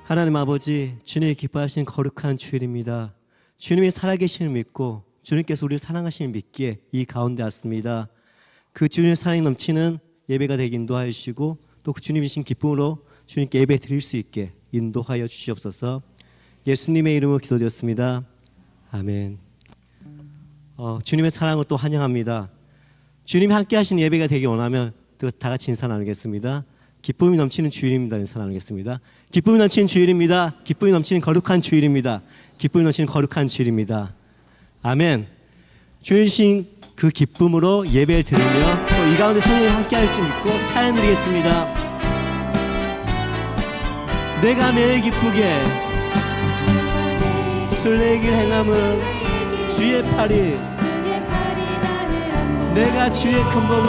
하나님 아버지, 주님이 기뻐하시는 거룩한 주일입니다. 주님이 살아계심을 믿고 주님께서 우리를 사랑하시는 믿기에 이 가운데 왔습니다. 그 주님의 사랑이 넘치는 예배가 되게 인도하여 주시고 또 그 주님이신 기쁨으로 주님께 예배 드릴 수 있게 인도하여 주시옵소서. 예수님의 이름으로 기도드렸습니다. 아멘. 주님의 사랑을 또 환영합니다. 주님이 함께 하시는 예배가 되기 원하면 또 다 같이 인사 나누겠습니다. 기쁨이 넘치는 주일입니다. 인사 나누겠습니다. 기쁨이 넘치는 주일입니다. 기쁨이 넘치는 거룩한 주일입니다. 기쁨이 넘치는 거룩한 주일입니다. 아멘. 주님이신 그 기쁨으로 예배를 드리며 또 이 가운데 성령이 함께 할 줄 믿고 찬양 드리겠습니다. 내가 매일 기쁘게 술래길 행함은 주의 팔이 내가 주의 큰 복을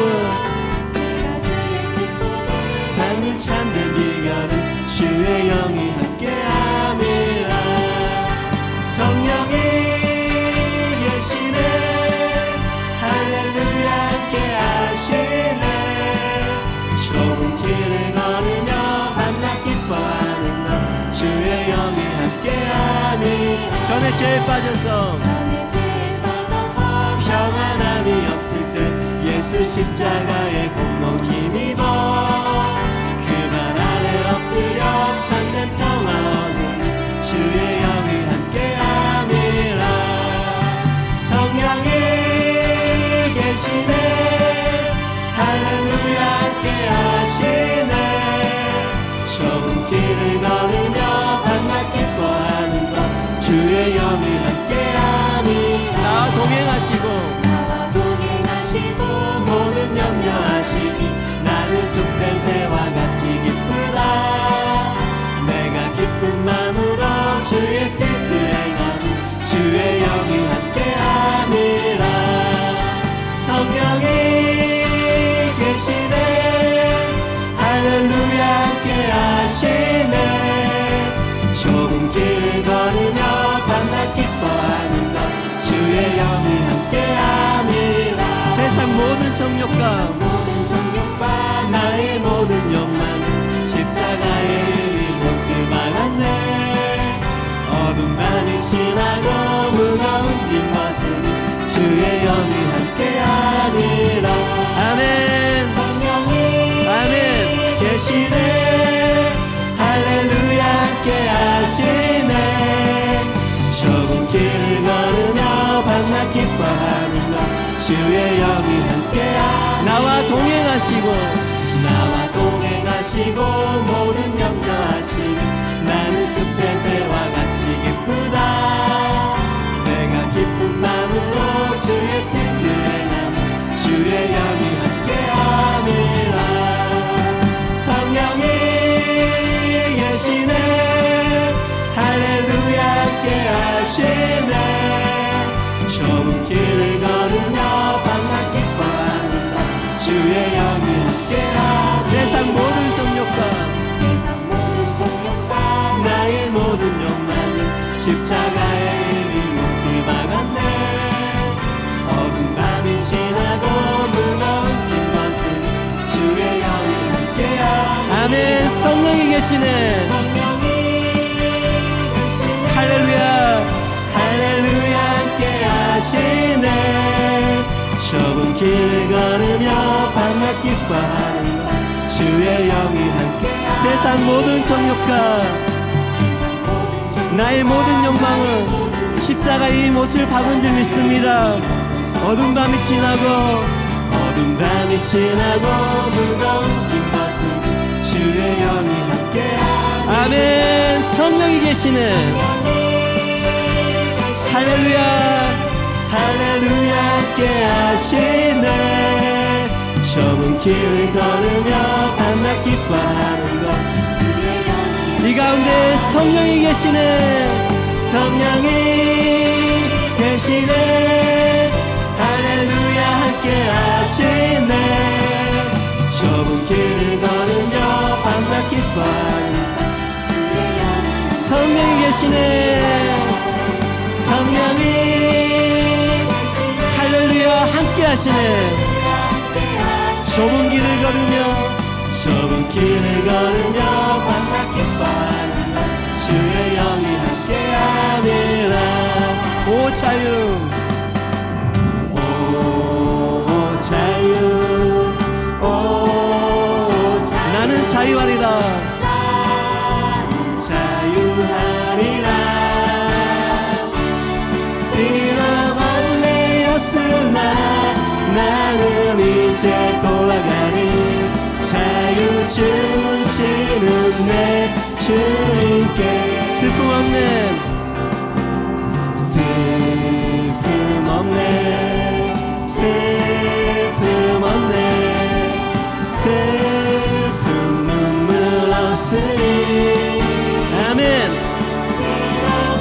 받는 참된 비결은 주의 영이 함께함이라. 성령이 계시네 할렐루야 함께하시네. 좁은 길을 걸으며 만나 기뻐하는 것 주의 영이 함께하니. 전에 죄에 빠져서 평안함이 없을 때 예수 십자가의 공로 힘입어 엎드려 참된 평화 얻는 주의 영이 함께함이라. 성령이 계시네 할렐루야 함께하시네. 좁은 길을 걸으며 밤낮 기뻐하는 것 주의 영이 함께함이. 나와 동행하시고 모든 염려하시니 나는 숲의 새와 같이 기쁘다. 내가 기쁜 마음으로 주의 뜻을 행하는 주의 영이 함께함이라. 성령이 계시네 할렐루야 함께하시네. 좁은 길을 걸으며 밤낮 기뻐하는 것 주의 영이 함께함이라. 세상 모든 정욕과 나의 모든 욕망 십자가의 의미 못을 막았네. 어둠 밤이 지나고 무거운 짐벗은 주의 영이 함께하니라. 아멘. 성령이 아멘 계시네 할렐루야 함께하시네. 좁은 길을 걸으며 밤낮 기뻐하는 것 주의 영이 함께하니. 나와 동행하시고 모든 염려하시니 나는 숲의 새와 같이 기쁘다. 내가 기쁜 마음으로 주의 뜻을 행함 주의 영이 함께함이라. 성령이 계시네 할렐루야 함께하시네. 좁은 길을 걸으며 밤낮 기뻐하는 것 주의 영이 함께하니. 세상 모든 정욕과 나의 모든 욕망은 십자가의 의미 못을 막았네. 어두운 밤이 지나고 무거운 짐벗은 주의 영이 함께하니. 아멘. 성령이 계시네 할렐루야 할렐루야 함께하시네. 좁은 길을 걸으며 밤낮 기뻐하는 것 주의 영이 함께. 세상 모든 정욕과 나의 모든 욕망은 십자가의 못을 박은 줄 믿습니다. 어두운 밤이 지나고 무거운 짐벗은 주의 영이 함께하니. 아멘. 성령이 계시네 할렐루야 할렐루야 함께하시네. 좁은 길을 걸으며 밤낮 기뻐하는 것 이 가운데 성령이 계시네. 성령이 계시네 할렐루야 함께하시네. 좁은 길을 걸으며 밤낮 기뻐하는 성령이 계시네. 성령이 할렐루야 함께하시네. 좁은 길을 걸으며 밤낮 기뻐하는 주의 영이 함께하니라. 오 자유, 오 자유, 오 자유. 나는 자유하리라. 나는 자유하리라. 비록 얽매였으나 나는 이제 돌아가니 자유 주시는 내 주님께. 슬픔 없네, 슬픔 없네, 슬픔 없네, 슬픔 눈물 없으니. 아멘.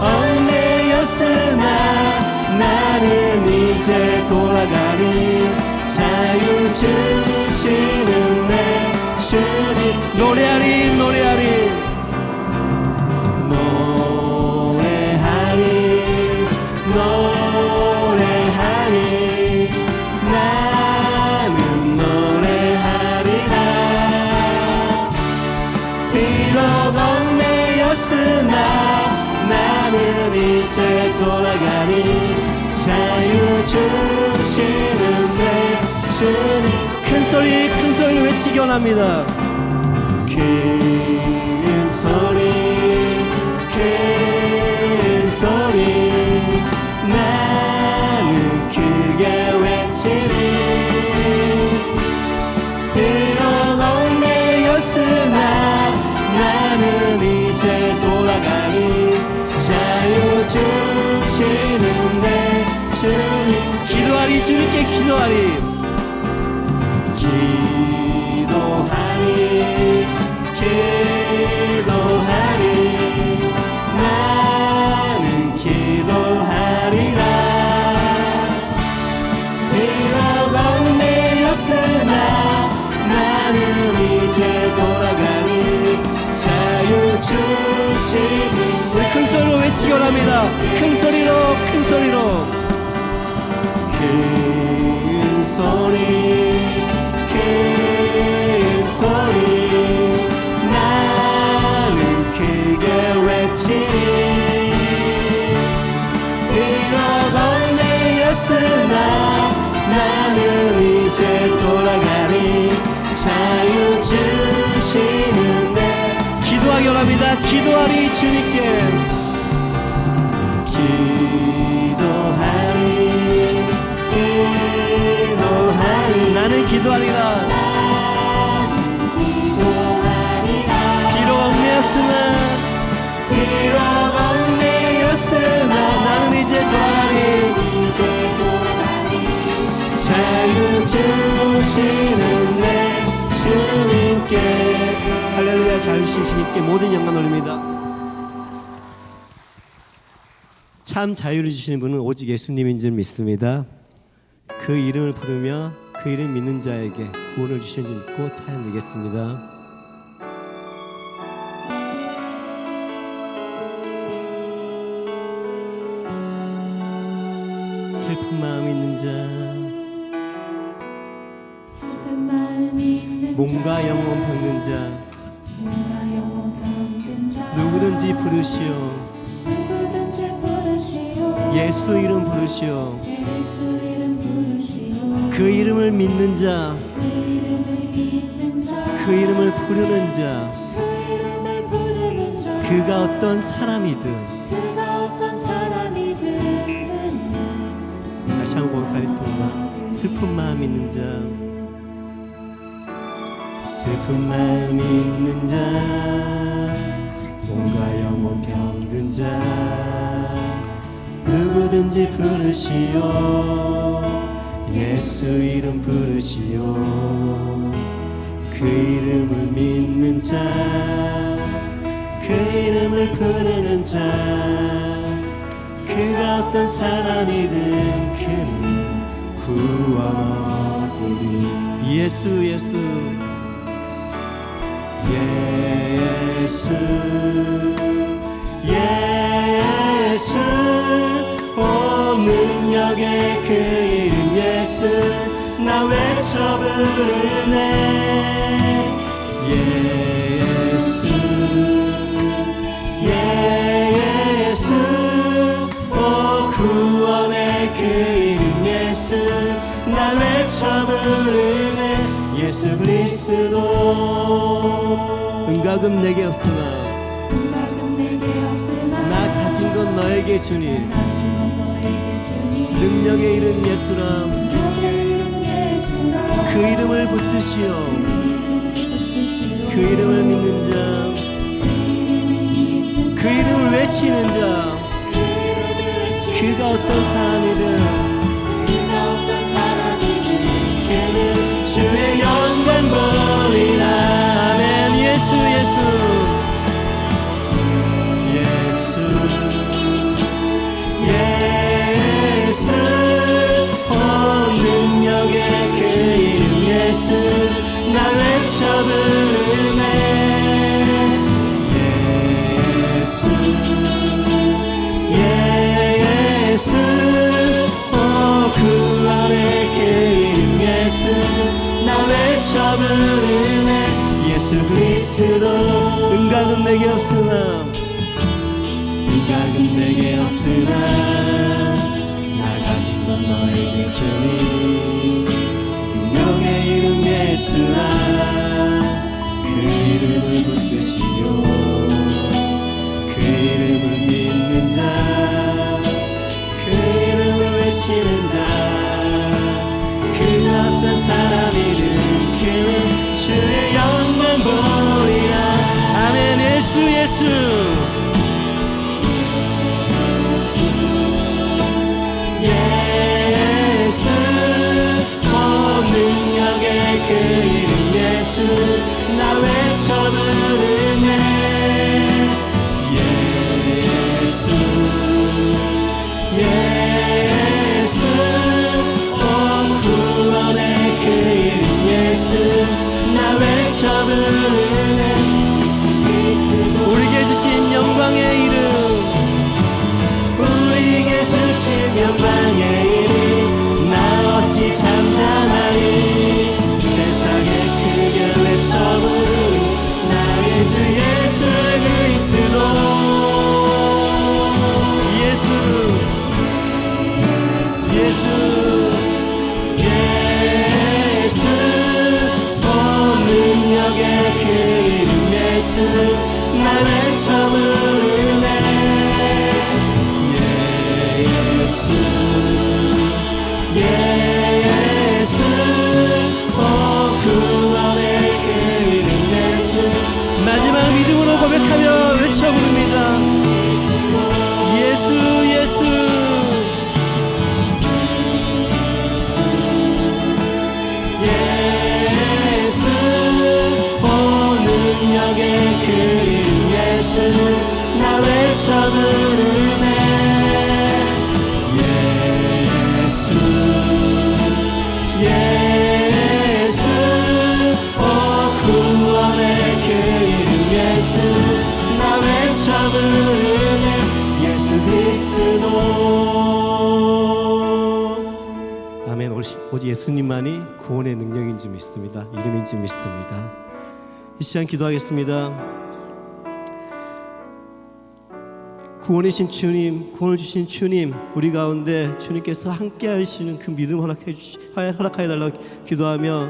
얽매였으나 나는 이제 돌아가니 자유 주시는 내 주님. 노래하리, 노래하리, 노래하리, 노래하리. 나는 노래하리라. 비록 얽매였으나 나는 이제 돌아가니 자유 주시는 내 주님. 큰 소리, 큰 소리로 외치기 원합니다. 큰 소리, 큰 소리. 나는 크게 외치리. 비록 얽매였으나 나는 이제 돌아가니 자유 주시는 내 주님. 기도하리, 주님께 기도하리, 기도하리, 기도하리. 나는 기도하리라. 비록 얽매였으나 나는 이제 돌아가니 자유 주시는. 우리 큰 소리로 외치기 원합니다. 큰 소리로, 큰 소리로. 큰 소리, 큰 소리. 나는 크게 외치리. 비록 얽매였으나 나는 이제 돌아가니 자유 주시는 내. 기도하기 원합니다. 기도하리, 주님께 기도하리, 기도하리. 나는 기도하리라. 비록 얽매였으나, 비록 얽매였으나 나는 이제 돌아가니 자유 주시는 내 주님께. 할렐루야. 자유 주신 주님께 모든 영광 올립니다. 참 자유를 주시는 분은 오직 예수님인 줄 믿습니다. 그 이름을 부르며 그 이름 믿는 자에게 구원을 주시는 줄 믿고 찬양 드리겠습니다. 슬픈 마음 있는 자, 몸과 영혼 병든 자, 누구든지 부르시오. 예수 이름 부르시오. 그 이름을 믿는 자, 그 이름을 부르는 자, 그가 어떤 사람이든. 다시 한번 고백하겠습니다. 슬픈 마음 있는 자, 슬픈 마음 있는 자, 몸과 영혼 병든 자, 누구든지 부르시오. 예수 이름 부르시오. 그 이름을 믿는 자, 그 이름을 부르는 자, 그가 어떤 사람이든 그는 구원 얻으리. 예수 예수 예수 예수. 온 능력의 그 이름 예수, 나 외쳐 부르네. 예수 예수 오 구원의 그 이름 예수 나 외쳐 부르네 예수 그리스도 은과금 내게 없으나 나 가진 건 너에게 주니 능력의 이름 예수라 그 이름을 붙드시오 그 이름을 믿는 자 그 이름을 외치는 자 그가 어떤 사람이든 그는 주의 영광 보리라 아멘 예수 예수 예수 예수 온 능력의 그 이름 예수 나 외쳐 부르네 예수 오 그 안에 그 이름 예수 나 외쳐 부르네 예수 그리스도 은과금 내게 없으나 은과금 내게 없으나 나 가진 건 너에게 주니 능력의 이름 예수라 그 이름을 붙드시오 그 이름을 믿는 자 그 이름을 외치는 자 그 어떤 사람이든 그는 주의 영광 보리라 아멘 예수 예수 예수 오 능력의 그 이름 예수 나 외쳐 부르네 예수 예수 오 구원의 그 이름 예수 나 외쳐 부르네 우리에게 주신 영광의 이름 우리에게 주신 영광의 이름 나 어찌 잠잠하리 세상에 크게 외쳐 부르니 나의 주 예수 그리스도 예수 예수 예수 오 능력의 그 이름 예수 나 외쳐 부르네 예수 예수 오 구원의 그 이름 예수 마지막 믿음으로 고백하며 외쳐 부릅니다 예수 예수 예수 오 능력의 그 이름 예수 나 외쳐 부르네 예수 예수 오 구원의 그 이름 예수 나 외쳐 부르네 예수 그리스도 아멘 오직 예수님만이 구원의 능력인 줄 믿습니다 이름인 줄 믿습니다 이 시간 기도하겠습니다 구원이신 주님, 구원을 주신 주님, 우리 가운데 주님께서 함께 하시는 그 믿음 허락하여 달라고 기도하며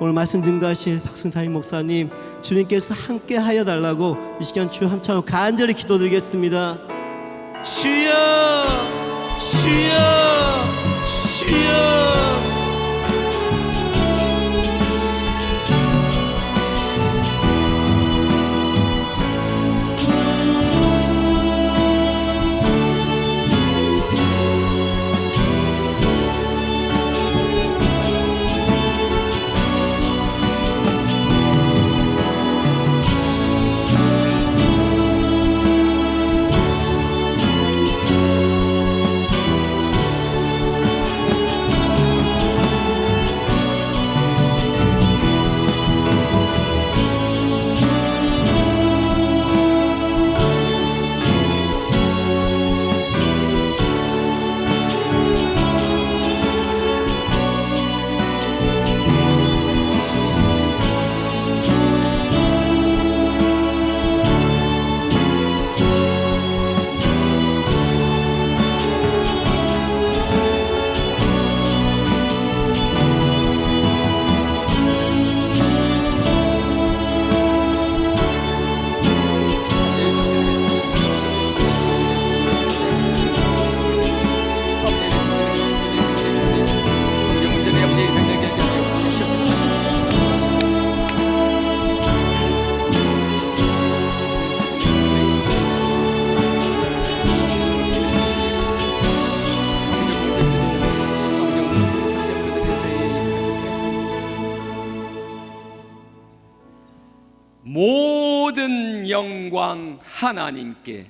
오늘 말씀 증거하실 박승타임 목사님 주님께서 함께 하여 달라고 이 시간 주 함창으로 간절히 기도드리겠습니다. 주여 주여 주여 영광 하나님께.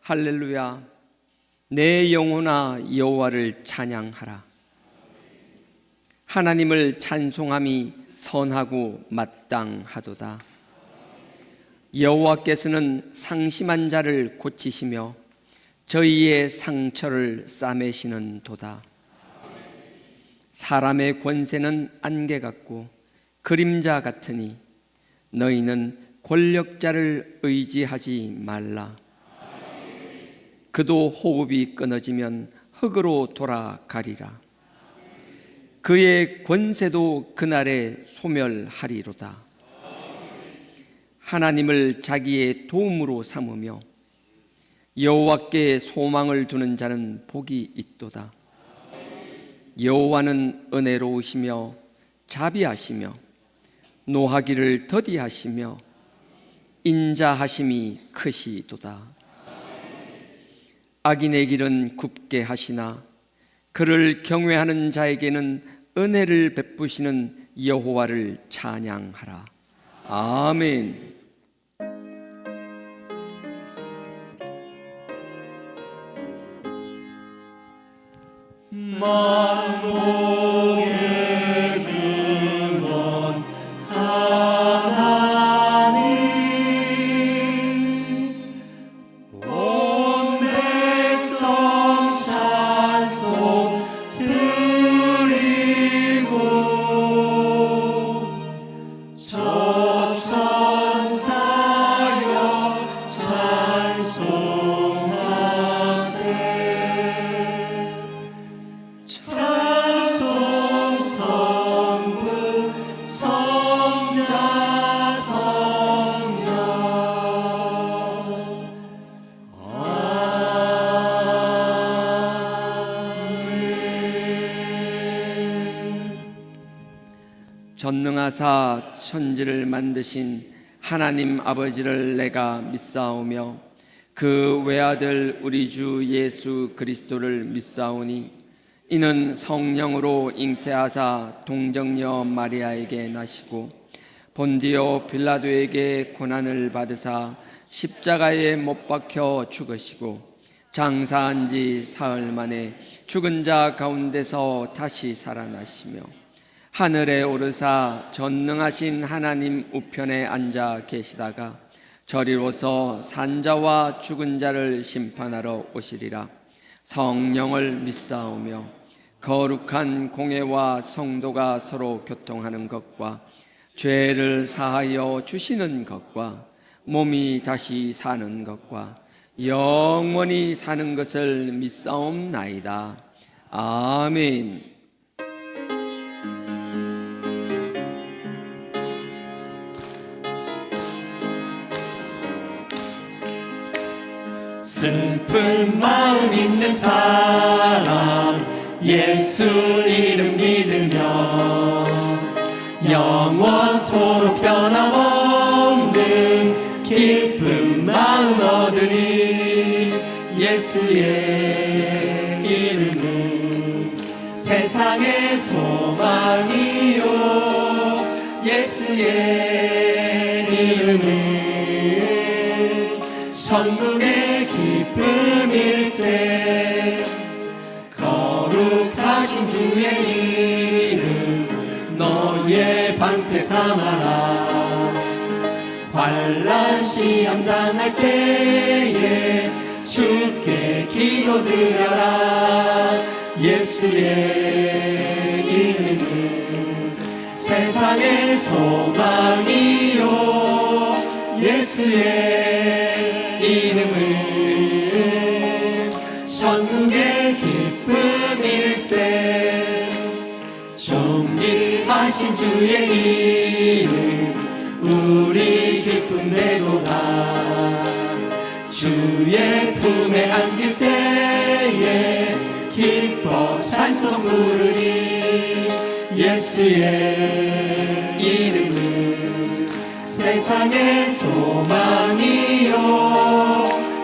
할렐루야. 내 영혼아 여호와를 찬양하라. 하나님을 찬송함이 선하고 마땅하도다. 여호와께서는 상심한 자를 고치시며 저희의 상처를 싸매시는 도다. 사람의 권세는 안개 같고 그림자 같으니 너희는 권력자를 의지하지 말라. 그도 호흡이 끊어지면 흙으로 돌아가리라. 그의 권세도 그날에 소멸하리로다. 하나님을 자기의 도움으로 삼으며 여호와께 소망을 두는 자는 복이 있도다. 여호와는 은혜로우시며 자비하시며 노하기를 더디하시며 인자하심이 크시도다. 악인의 길은 굽게 하시나 그를 경외하는 자에게는 은혜를 베푸시는 여호와를 찬양하라. 아멘. 만복의 근원 하나님, 온 백성 찬송 드리고 저 천사여 찬송하세. 찬송 성부 성자 성령 아멘. 전능하사 천지를 만드신 하나님 아버지를 내가 믿사오며 그 외아들 우리 주 예수 그리스도를 믿사오니 이는 성령으로 잉태하사 동정녀 마리아에게 나시고 본디오 빌라도에게 고난을 받으사 십자가에 못 박혀 죽으시고 장사한 지 사흘 만에 죽은 자 가운데서 다시 살아나시며 하늘에 오르사 전능하신 하나님 우편에 앉아 계시다가 저리로서 산자와 죽은 자를 심판하러 오시리라. 성령을 믿사오며 거룩한 공회와 성도가 서로 교통하는 것과 죄를 사하여 주시는 것과 몸이 다시 사는 것과 영원히 사는 것을 믿사옵나이다. 아멘. 슬픈 마음 있는 사람 예수 이름 믿으며 영원토록 변함없는 기쁜 마음 얻으리. 예수의 이름은 세상의 소망이요 예수의 이름은 천국의 기쁨일세. 거룩하신 주의 이름 너의 방패 삼아라. 환난 시험 당할 때에 주께 기도드려라. 예수의 이름은 세상의 소망이요 예수의 이름은 천국의 기쁨일세. 존귀하신 주의 이름 우리 기쁨 되도다. 주의 품에 안길 때에 기뻐 찬송 부르리. 예수의 이름은 세상의 소망이요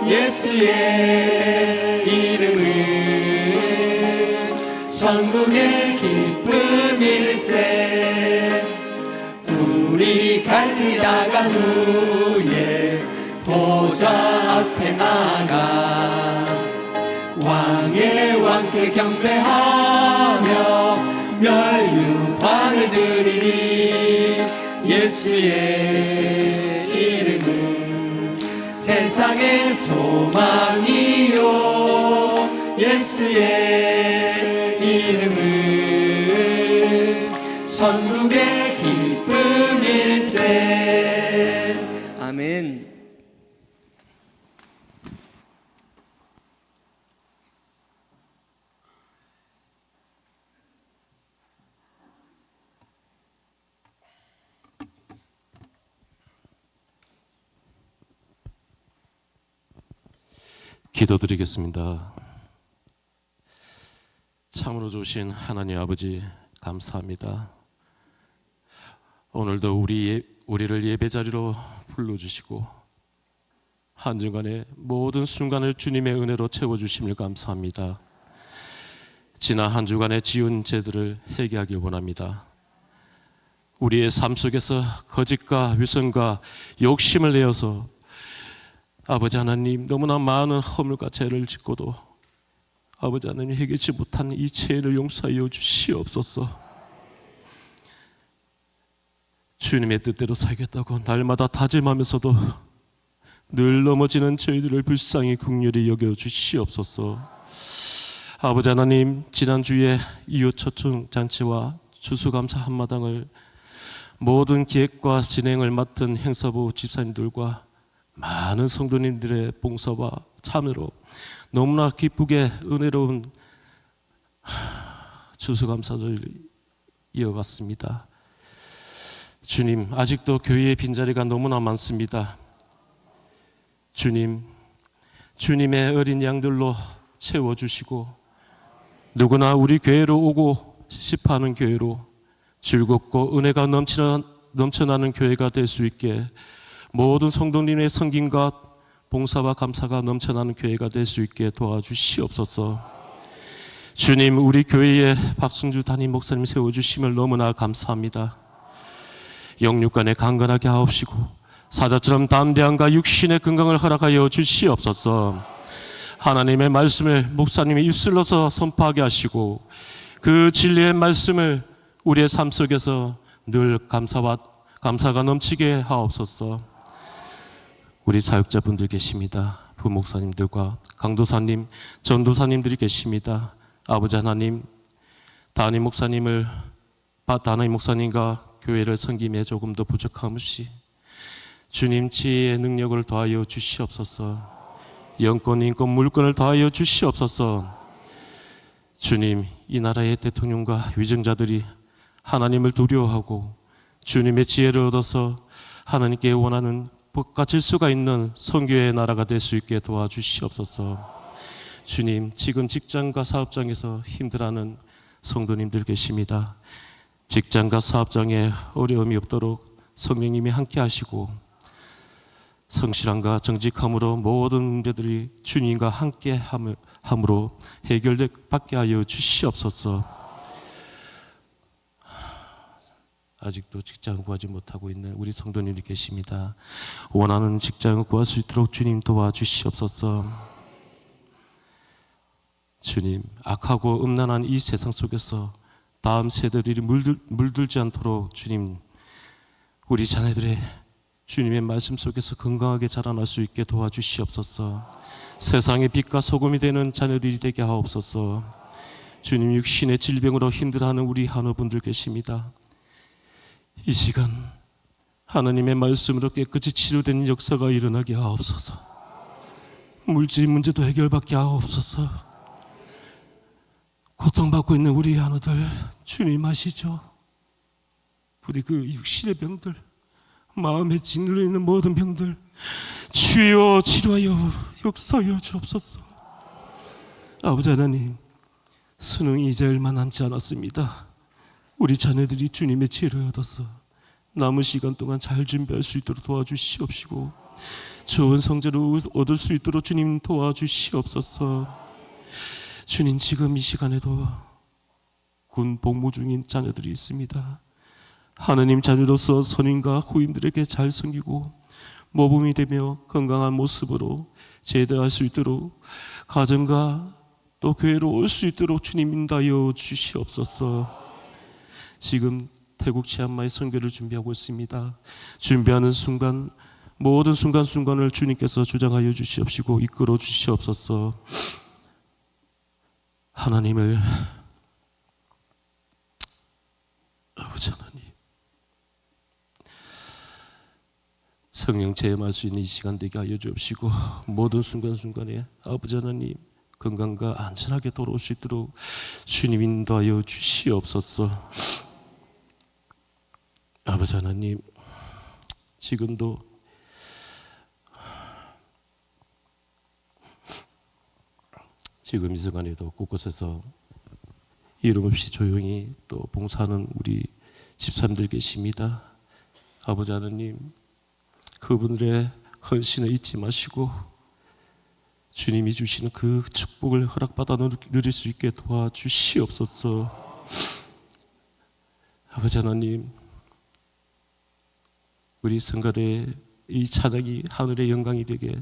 예수의 이름은 천국의 기쁨일세. 우리 갈 길 나간 후에 보좌 앞에 나가 왕의 왕께 경배하며 멸류관을 드리리. 예수의 이름은 세상의 소망이요 예수의 이름은 천국의 기쁨일세. 아멘. 기도드리겠습니다. 참으로 좋으신 하나님 아버지 감사합니다. 오늘도 우리를 예배 자리로 불러주시고 한 주간의 모든 순간을 주님의 은혜로 채워주심을 감사합니다. 지난 한 주간의 지은 죄들을 회개하길 원합니다. 우리의 삶 속에서 거짓과 위선과 욕심을 내어서 아버지 하나님 너무나 많은 허물과 죄를 짓고도 아버지 하나님 회개치 못한 이 죄를 용서하여 주시옵소서. 주님의 뜻대로 살겠다고 날마다 다짐하면서도 늘 넘어지는 저희들을 불쌍히 긍휼히 여겨 주시옵소서. 아버지 하나님 지난주에 이웃 초청 잔치와 추수감사 한마당을 모든 기획과 진행을 맡은 행사부 집사님들과 많은 성도님들의 봉사와 참여로 너무나 기쁘게 은혜로운 추수감사를 이어갔습니다. 주님, 아직도 교회의 빈자리가 너무나 많습니다. 주님, 주님의 어린 양들로 채워주시고 누구나 우리 교회로 오고 싶어하는 교회로 즐겁고 은혜가 넘쳐나는 교회가 될 수 있게 모든 성도님의 섬김과 봉사와 감사가 넘쳐나는 교회가 될 수 있게 도와주시옵소서. 주님, 우리 교회에 박승주 담임 목사님 세워주심을 너무나 감사합니다. 영육간에 강건하게 하옵시고 사자처럼 담대함과 육신의 건강을 허락하여 주시옵소서. 하나님의 말씀을 목사님이 입술로서 선포하게 하시고 그 진리의 말씀을 우리의 삶 속에서 늘 감사가 넘치게 하옵소서. 우리 사역자분들 계십니다. 부목사님들과 강도사님, 전도사님들이 계십니다. 아버지 하나님, 담임 목사님과 교회를 섬김에 조금 더 부족함 없이 주님 지혜의 능력을 더하여 주시옵소서. 영권, 인권, 물권을 더하여 주시옵소서. 주님, 이 나라의 대통령과 위정자들이 하나님을 두려워하고 주님의 지혜를 얻어서 하나님께 원하는 법과 질서가 있는 선교의 나라가 될 수 있게 도와주시옵소서. 주님, 지금 직장과 사업장에서 힘들어하는 성도님들 계십니다. 직장과 사업장에 어려움이 없도록 성령님이 함께 하시고 성실함과 정직함으로 모든 문제들이 주님과 함께 함으로 해결받게 하여 주시옵소서. 아직도 직장을 구하지 못하고 있는 우리 성도님이 계십니다. 원하는 직장을 구할 수 있도록 주님 도와주시옵소서. 주님, 악하고 음란한 이 세상 속에서 다음 세대들이 물들지 않도록 주님, 우리 자녀들의 주님의 말씀 속에서 건강하게 자라날 수 있게 도와주시옵소서. 세상의 빛과 소금이 되는 자녀들이 되게 하옵소서. 주님, 육신의 질병으로 힘들어하는 우리 한우분들 계십니다. 이 시간 하나님의 말씀으로 깨끗이 치료된 역사가 일어나게 하옵소서. 물질 문제도 해결받게 하옵소서. 고통받고 있는 우리 한우들 주님 아시죠? 우리 그 육신의 병들, 마음에 짓눌려 있는 모든 병들 주여 치료하여 역사하여 주옵소서. 아버지 하나님, 수능이 이제 얼마 남지 않았습니다. 우리 자녀들이 주님의 지혜를 얻어서 남은 시간 동안 잘 준비할 수 있도록 도와주시옵시고 좋은 성적을 얻을 수 있도록 주님 도와주시옵소서. 주님, 지금 이 시간에도 군 복무 중인 자녀들이 있습니다. 하나님 자녀로서 선임과 후임들에게 잘 섬기고 모범이 되며 건강한 모습으로 제대할 수 있도록 가정과 또 교회로 올 수 있도록 주님 인도하여 주시옵소서. 지금 태국 치안마의 선교를 준비하고 있습니다. 준비하는 순간 모든 순간순간을 주님께서 주장하여 주시옵시고 이끌어 주시옵소서. 하나님을 아버지 하나님, 성령 체험할 수 있는 이 시간 되게 하여 주옵시고 모든 순간순간에 아버지 하나님 건강과 안전하게 돌아올 수 있도록 주님 인도하여 주시옵소서. 아버지 하나님, 지금도 지금 이 순간에도 곳곳에서 이름 없이 조용히 또 봉사하는 우리 집사님들 계십니다. 아버지 하나님, 그분들의 헌신을 잊지 마시고 주님이 주시는 그 축복을 허락받아 누릴 수 있게 도와주시옵소서. 아버지 하나님, 우리 성가대의 이 찬양이 하늘의 영광이 되게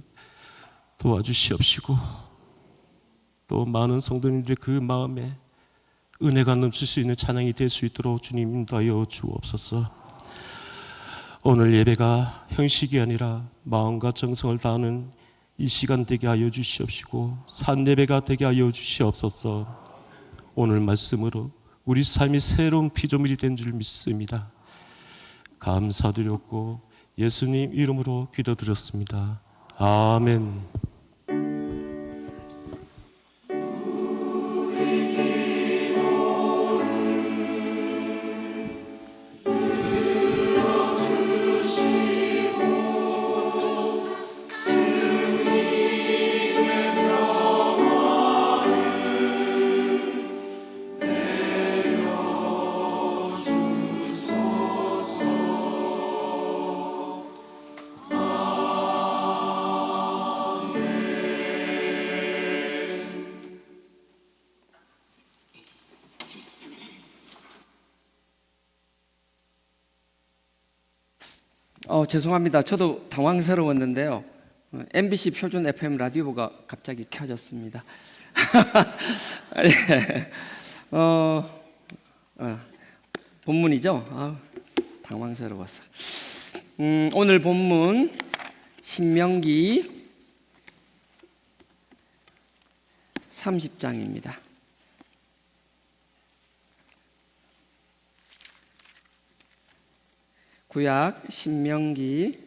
도와주시옵시고 또 많은 성도님들의 그 마음에 은혜가 넘칠 수 있는 찬양이 될 수 있도록 주님 인도하여 주옵소서. 오늘 예배가 형식이 아니라 마음과 정성을 다하는 이 시간 되게 하여 주시옵시고 산예배가 되게 하여 주시옵소서. 오늘 말씀으로 우리 삶이 새로운 피조물이 된 줄 믿습니다. 감사드렸고 예수님 이름으로 기도드렸습니다. 아멘. 죄송합니다. 저도 당황스러웠는데요. MBC 표준 FM 라디오가 갑자기 켜졌습니다. 예. 본문이죠? 당황스러웠어. 오늘 본문 신명기 30장입니다. 구약 신명기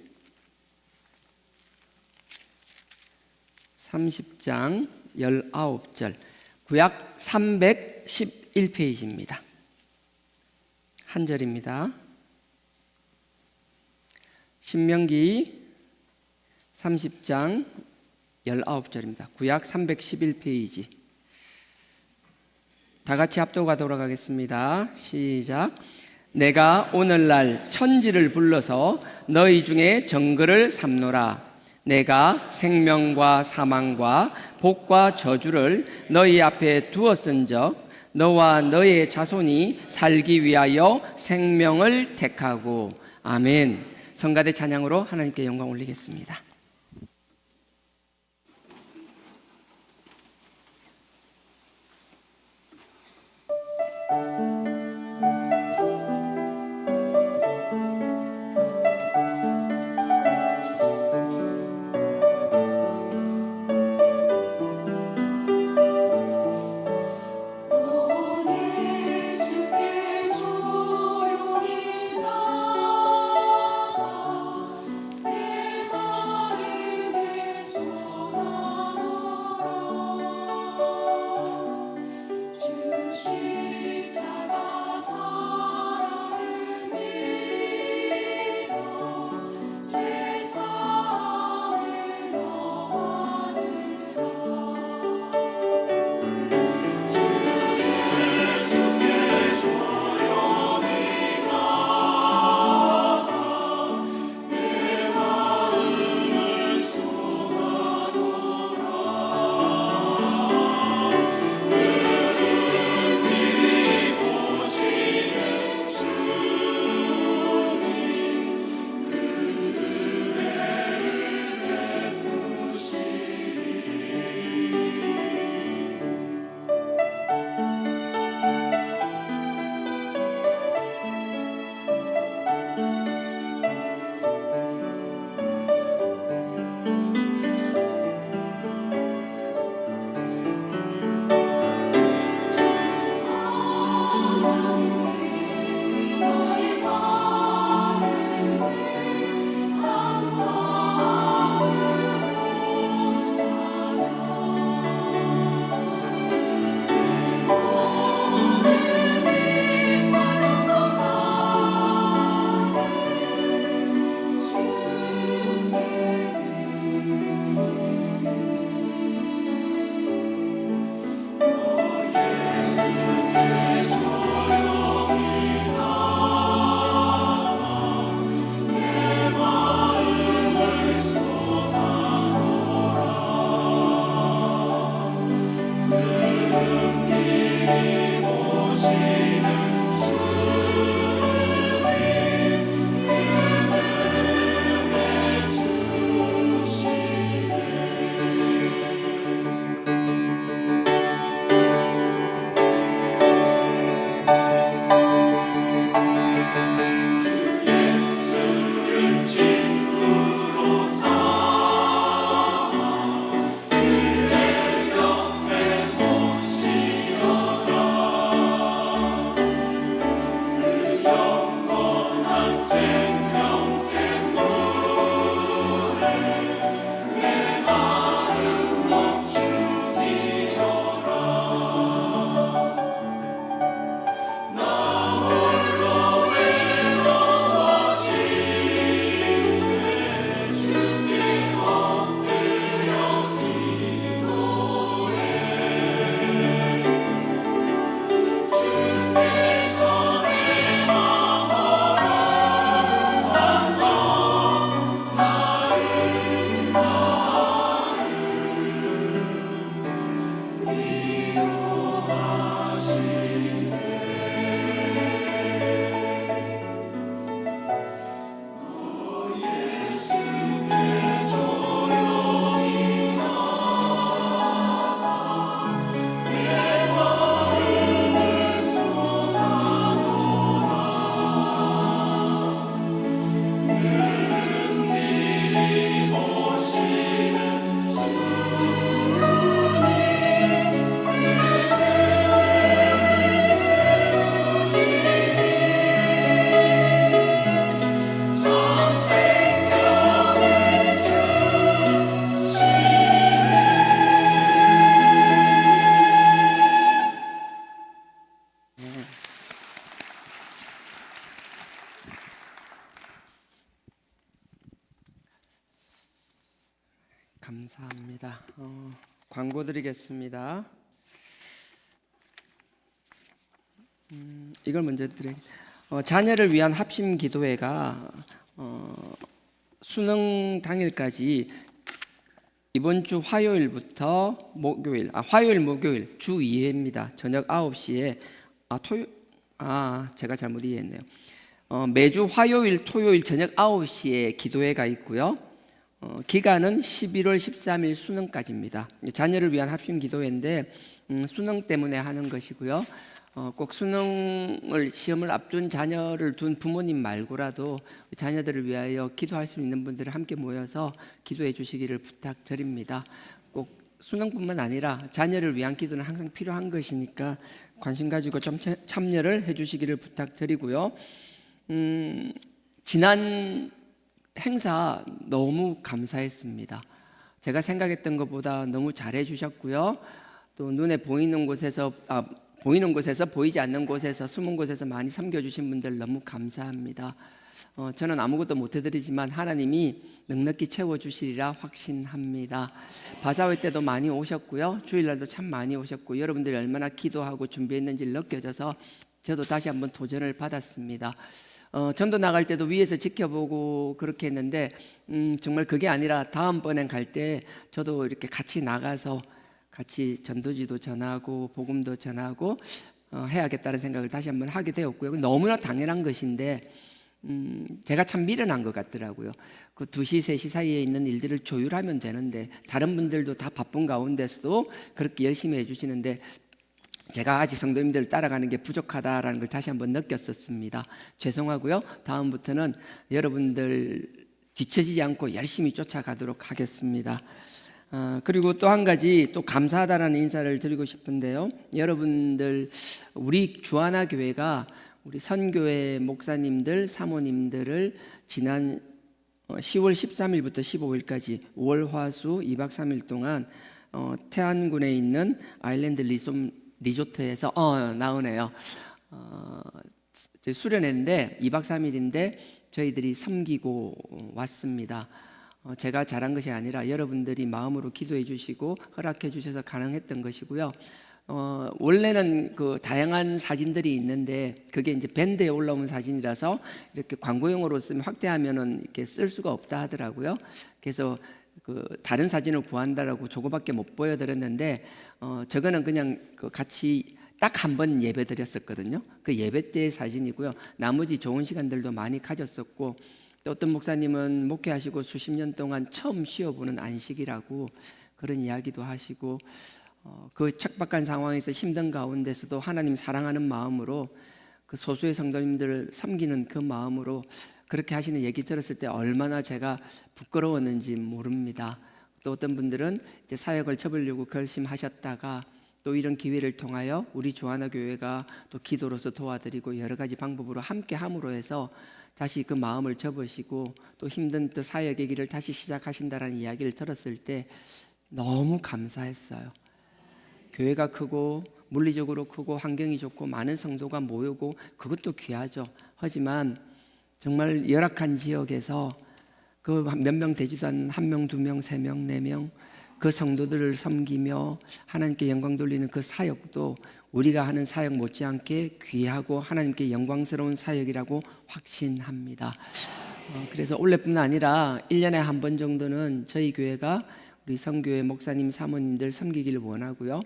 30장 19절, 구약 311페이지입니다. 한 절입니다. 신명기 30장 19절입니다. 구약 311페이지. 다 같이 합독하 돌아가겠습니다. 시작. 내가 오늘날 천지를 불러서 너희 중에 정글을 삼노라. 내가 생명과 사망과 복과 저주를 너희 앞에 두었은적 너와 너의 자손이 살기 위하여 생명을 택하고. 아멘. 성가대 찬양으로 하나님께 영광 올리겠습니다. 너의 주께 조용히 나가 내가 감사합니다. 광고 드리겠습니다. 이걸 먼저 드릴게요. 자녀를 위한 합심 기도회가 수능 당일까지 이번 주 화요일부터 화요일 목요일 주 2회입니다. 저녁 9시에 제가 잘못 이해했네요. 매주 화요일 토요일 저녁 9시에 기도회가 있고요. 기간은 11월 13일 수능까지입니다. 자녀를 위한 합심 기도회인데 수능 때문에 하는 것이고요. 꼭 시험을 앞둔 자녀를 둔 부모님 말고라도 자녀들을 위하여 기도할 수 있는 분들을 함께 모여서 기도해 주시기를 부탁드립니다. 꼭 수능뿐만 아니라 자녀를 위한 기도는 항상 필요한 것이니까 관심 가지고 좀 참여를 해 주시기를 부탁드리고요. 지난 행사 너무 감사했습니다. 제가 생각했던 것보다 너무 잘해 주셨고요. 또 눈에 보이는 곳에서 보이지 않는 곳에서 숨은 곳에서 많이 섬겨주신 분들 너무 감사합니다. 저는 아무것도 못 해드리지만 하나님이 넉넉히 채워주시리라 확신합니다. 바자회 때도 많이 오셨고요. 주일날도 참 많이 오셨고 여러분들이 얼마나 기도하고 준비했는지 느껴져서 저도 다시 한번 도전을 받았습니다. 전도 나갈 때도 위에서 지켜보고 그렇게 했는데 정말 그게 아니라 다음번엔 갈 때 저도 이렇게 같이 나가서 같이 전도지도 전하고 복음도 전하고 해야겠다는 생각을 다시 한번 하게 되었고요. 너무나 당연한 것인데 제가 참 미련한 것 같더라고요. 그 2시, 3시 사이에 있는 일들을 조율하면 되는데 다른 분들도 다 바쁜 가운데서도 그렇게 열심히 해주시는데 제가 아직 성도님들을 따라가는 게 부족하다라는 걸 다시 한번 느꼈었습니다. 죄송하고요. 다음부터는 여러분들 뒤처지지 않고 열심히 쫓아가도록 하겠습니다. 그리고 또 한 가지 또 감사하다라는 인사를 드리고 싶은데요. 여러분들 우리 주하나 교회가 우리 선교회 목사님들, 사모님들을 지난 10월 13일부터 15일까지 월화수 2박 3일 동안 태안군에 있는 아일랜드 리조트에서 나오네요. 수련회인데 2박 3일인데 저희들이 섬기고 왔습니다. 제가 잘한 것이 아니라 여러분들이 마음으로 기도해 주시고 허락해 주셔서 가능했던 것이고요. 원래는 그 다양한 사진들이 있는데 그게 이제 밴드에 올라온 사진이라서 이렇게 광고용으로 쓰면 확대하면은 이렇게 쓸 수가 없다 하더라고요. 그래서 그 다른 사진을 구한다라고 저거밖에 못 보여드렸는데 저거는 그냥 그 같이 딱 한 번 예배 드렸었거든요. 그 예배 때의 사진이고요. 나머지 좋은 시간들도 많이 가졌었고 또 어떤 목사님은 목회하시고 수십 년 동안 처음 쉬어보는 안식이라고 그런 이야기도 하시고 그 척박한 상황에서 힘든 가운데서도 하나님 사랑하는 마음으로 그 소수의 성도님들을 섬기는 그 마음으로 그렇게 하시는 얘기 들었을 때 얼마나 제가 부끄러웠는지 모릅니다. 또 어떤 분들은 이제 사역을 접으려고 결심하셨다가 또 이런 기회를 통하여 우리 주하나 교회가 또 기도로서 도와드리고 여러 가지 방법으로 함께 함으로 해서 다시 그 마음을 접으시고 또 힘든 또 사역의 길을 다시 시작하신다라는 이야기를 들었을 때 너무 감사했어요. 교회가 크고 물리적으로 크고 환경이 좋고 많은 성도가 모이고 그것도 귀하죠. 하지만 정말 열악한 지역에서 그 몇 명 되지도 않는 1명, 2명, 3명, 4명 그 성도들을 섬기며 하나님께 영광 돌리는 그 사역도 우리가 하는 사역 못지않게 귀하고 하나님께 영광스러운 사역이라고 확신합니다. 그래서 올해뿐만 아니라 1년에 한 번 정도는 저희 교회가 우리 선교회 목사님, 사모님들 섬기기를 원하고요.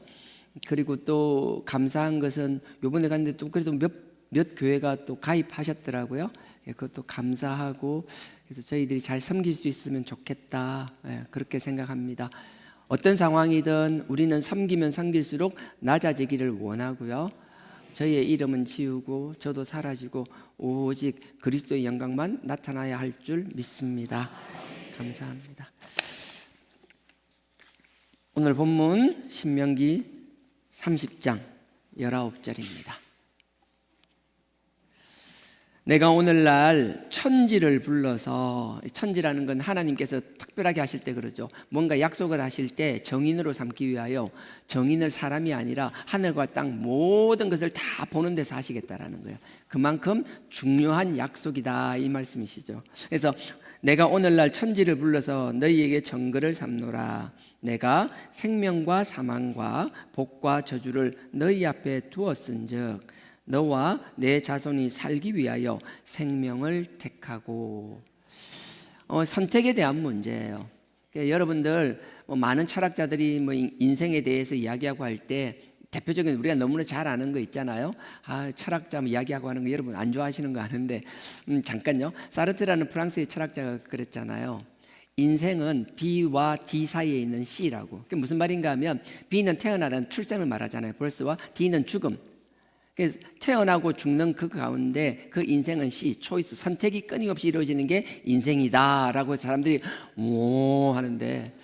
그리고 또 감사한 것은 요번에 갔는데 또 그래도 몇 교회가 또 가입하셨더라고요. 그것도 감사하고 그래서 저희들이 잘 섬길 수 있으면 좋겠다 그렇게 생각합니다. 어떤 상황이든 우리는 섬기면 섬길수록 낮아지기를 원하고요. 저희의 이름은 지우고 저도 사라지고 오직 그리스도의 영광만 나타나야 할 줄 믿습니다. 감사합니다. 오늘 본문 신명기 30장 19절입니다. 내가 오늘날 천지를 불러서, 천지라는 건 하나님께서 특별하게 하실 때 그러죠. 뭔가 약속을 하실 때 정인으로 삼기 위하여 정인을 사람이 아니라 하늘과 땅 모든 것을 다 보는 데서 하시겠다라는 거예요. 그만큼 중요한 약속이다 이 말씀이시죠. 그래서 내가 오늘날 천지를 불러서 너희에게 정거를 삼노라. 내가 생명과 사망과 복과 저주를 너희 앞에 두었은즉 너와 내 자손이 살기 위하여 생명을 택하고. 선택에 대한 문제예요. 그러니까 여러분들 많은 철학자들이 인생에 대해서 이야기하고 할 때 대표적인 우리가 너무나 잘 아는 거 있잖아요. 철학자 이야기하고 하는 거 여러분 안 좋아하시는 거 아는데 잠깐요. 사르트라는 프랑스의 철학자가 그랬잖아요. 인생은 B와 D 사이에 있는 C라고. 그게 무슨 말인가 하면 B는 태어나는 출생을 말하잖아요. birth와 D는 죽음. 그래서 태어나고 죽는 그 가운데 그 인생은 C, 초이스, 선택이 끊임없이 이루어지는 게 인생이다라고 사람들이 오 하는데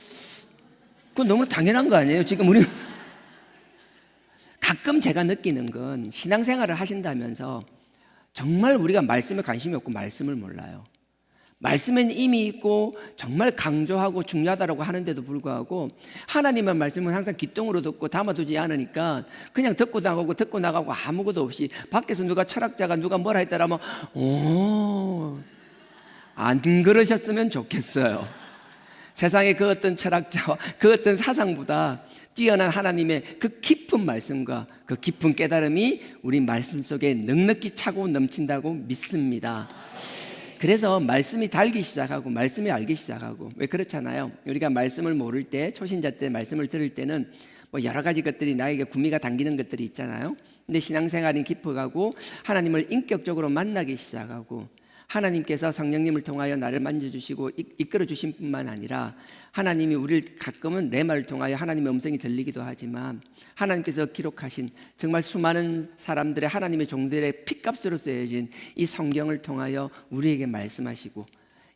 그건 너무 당연한 거 아니에요? 지금 우리 가끔 제가 느끼는 건 신앙생활을 하신다면서 정말 우리가 말씀에 관심이 없고 말씀을 몰라요. 말씀은 이미 있고 정말 강조하고 중요하다고 하는데도 불구하고 하나님의 말씀은 항상 귓등으로 듣고 담아두지 않으니까 그냥 듣고 나가고 아무것도 없이 밖에서 누가 철학자가 누가 뭐라 했더라면 안 그러셨으면 좋겠어요. 세상의 그 어떤 철학자와 그 어떤 사상보다 뛰어난 하나님의 그 깊은 말씀과 그 깊은 깨달음이 우리 말씀 속에 넉넉히 차고 넘친다고 믿습니다. 그래서 말씀이 달기 시작하고 말씀이 알기 시작하고. 왜 그렇잖아요. 우리가 말씀을 모를 때, 초신자 때 말씀을 들을 때는 여러 가지 것들이 나에게 구미가 당기는 것들이 있잖아요. 근데 신앙생활이 깊어가고 하나님을 인격적으로 만나기 시작하고 하나님께서 성령님을 통하여 나를 만져주시고 이끌어 주신 뿐만 아니라 하나님이 우리를 가끔은 내 말을 통하여 하나님의 음성이 들리기도 하지만 하나님께서 기록하신 정말 수많은 사람들의 하나님의 종들의 피값으로 쓰여진 이 성경을 통하여 우리에게 말씀하시고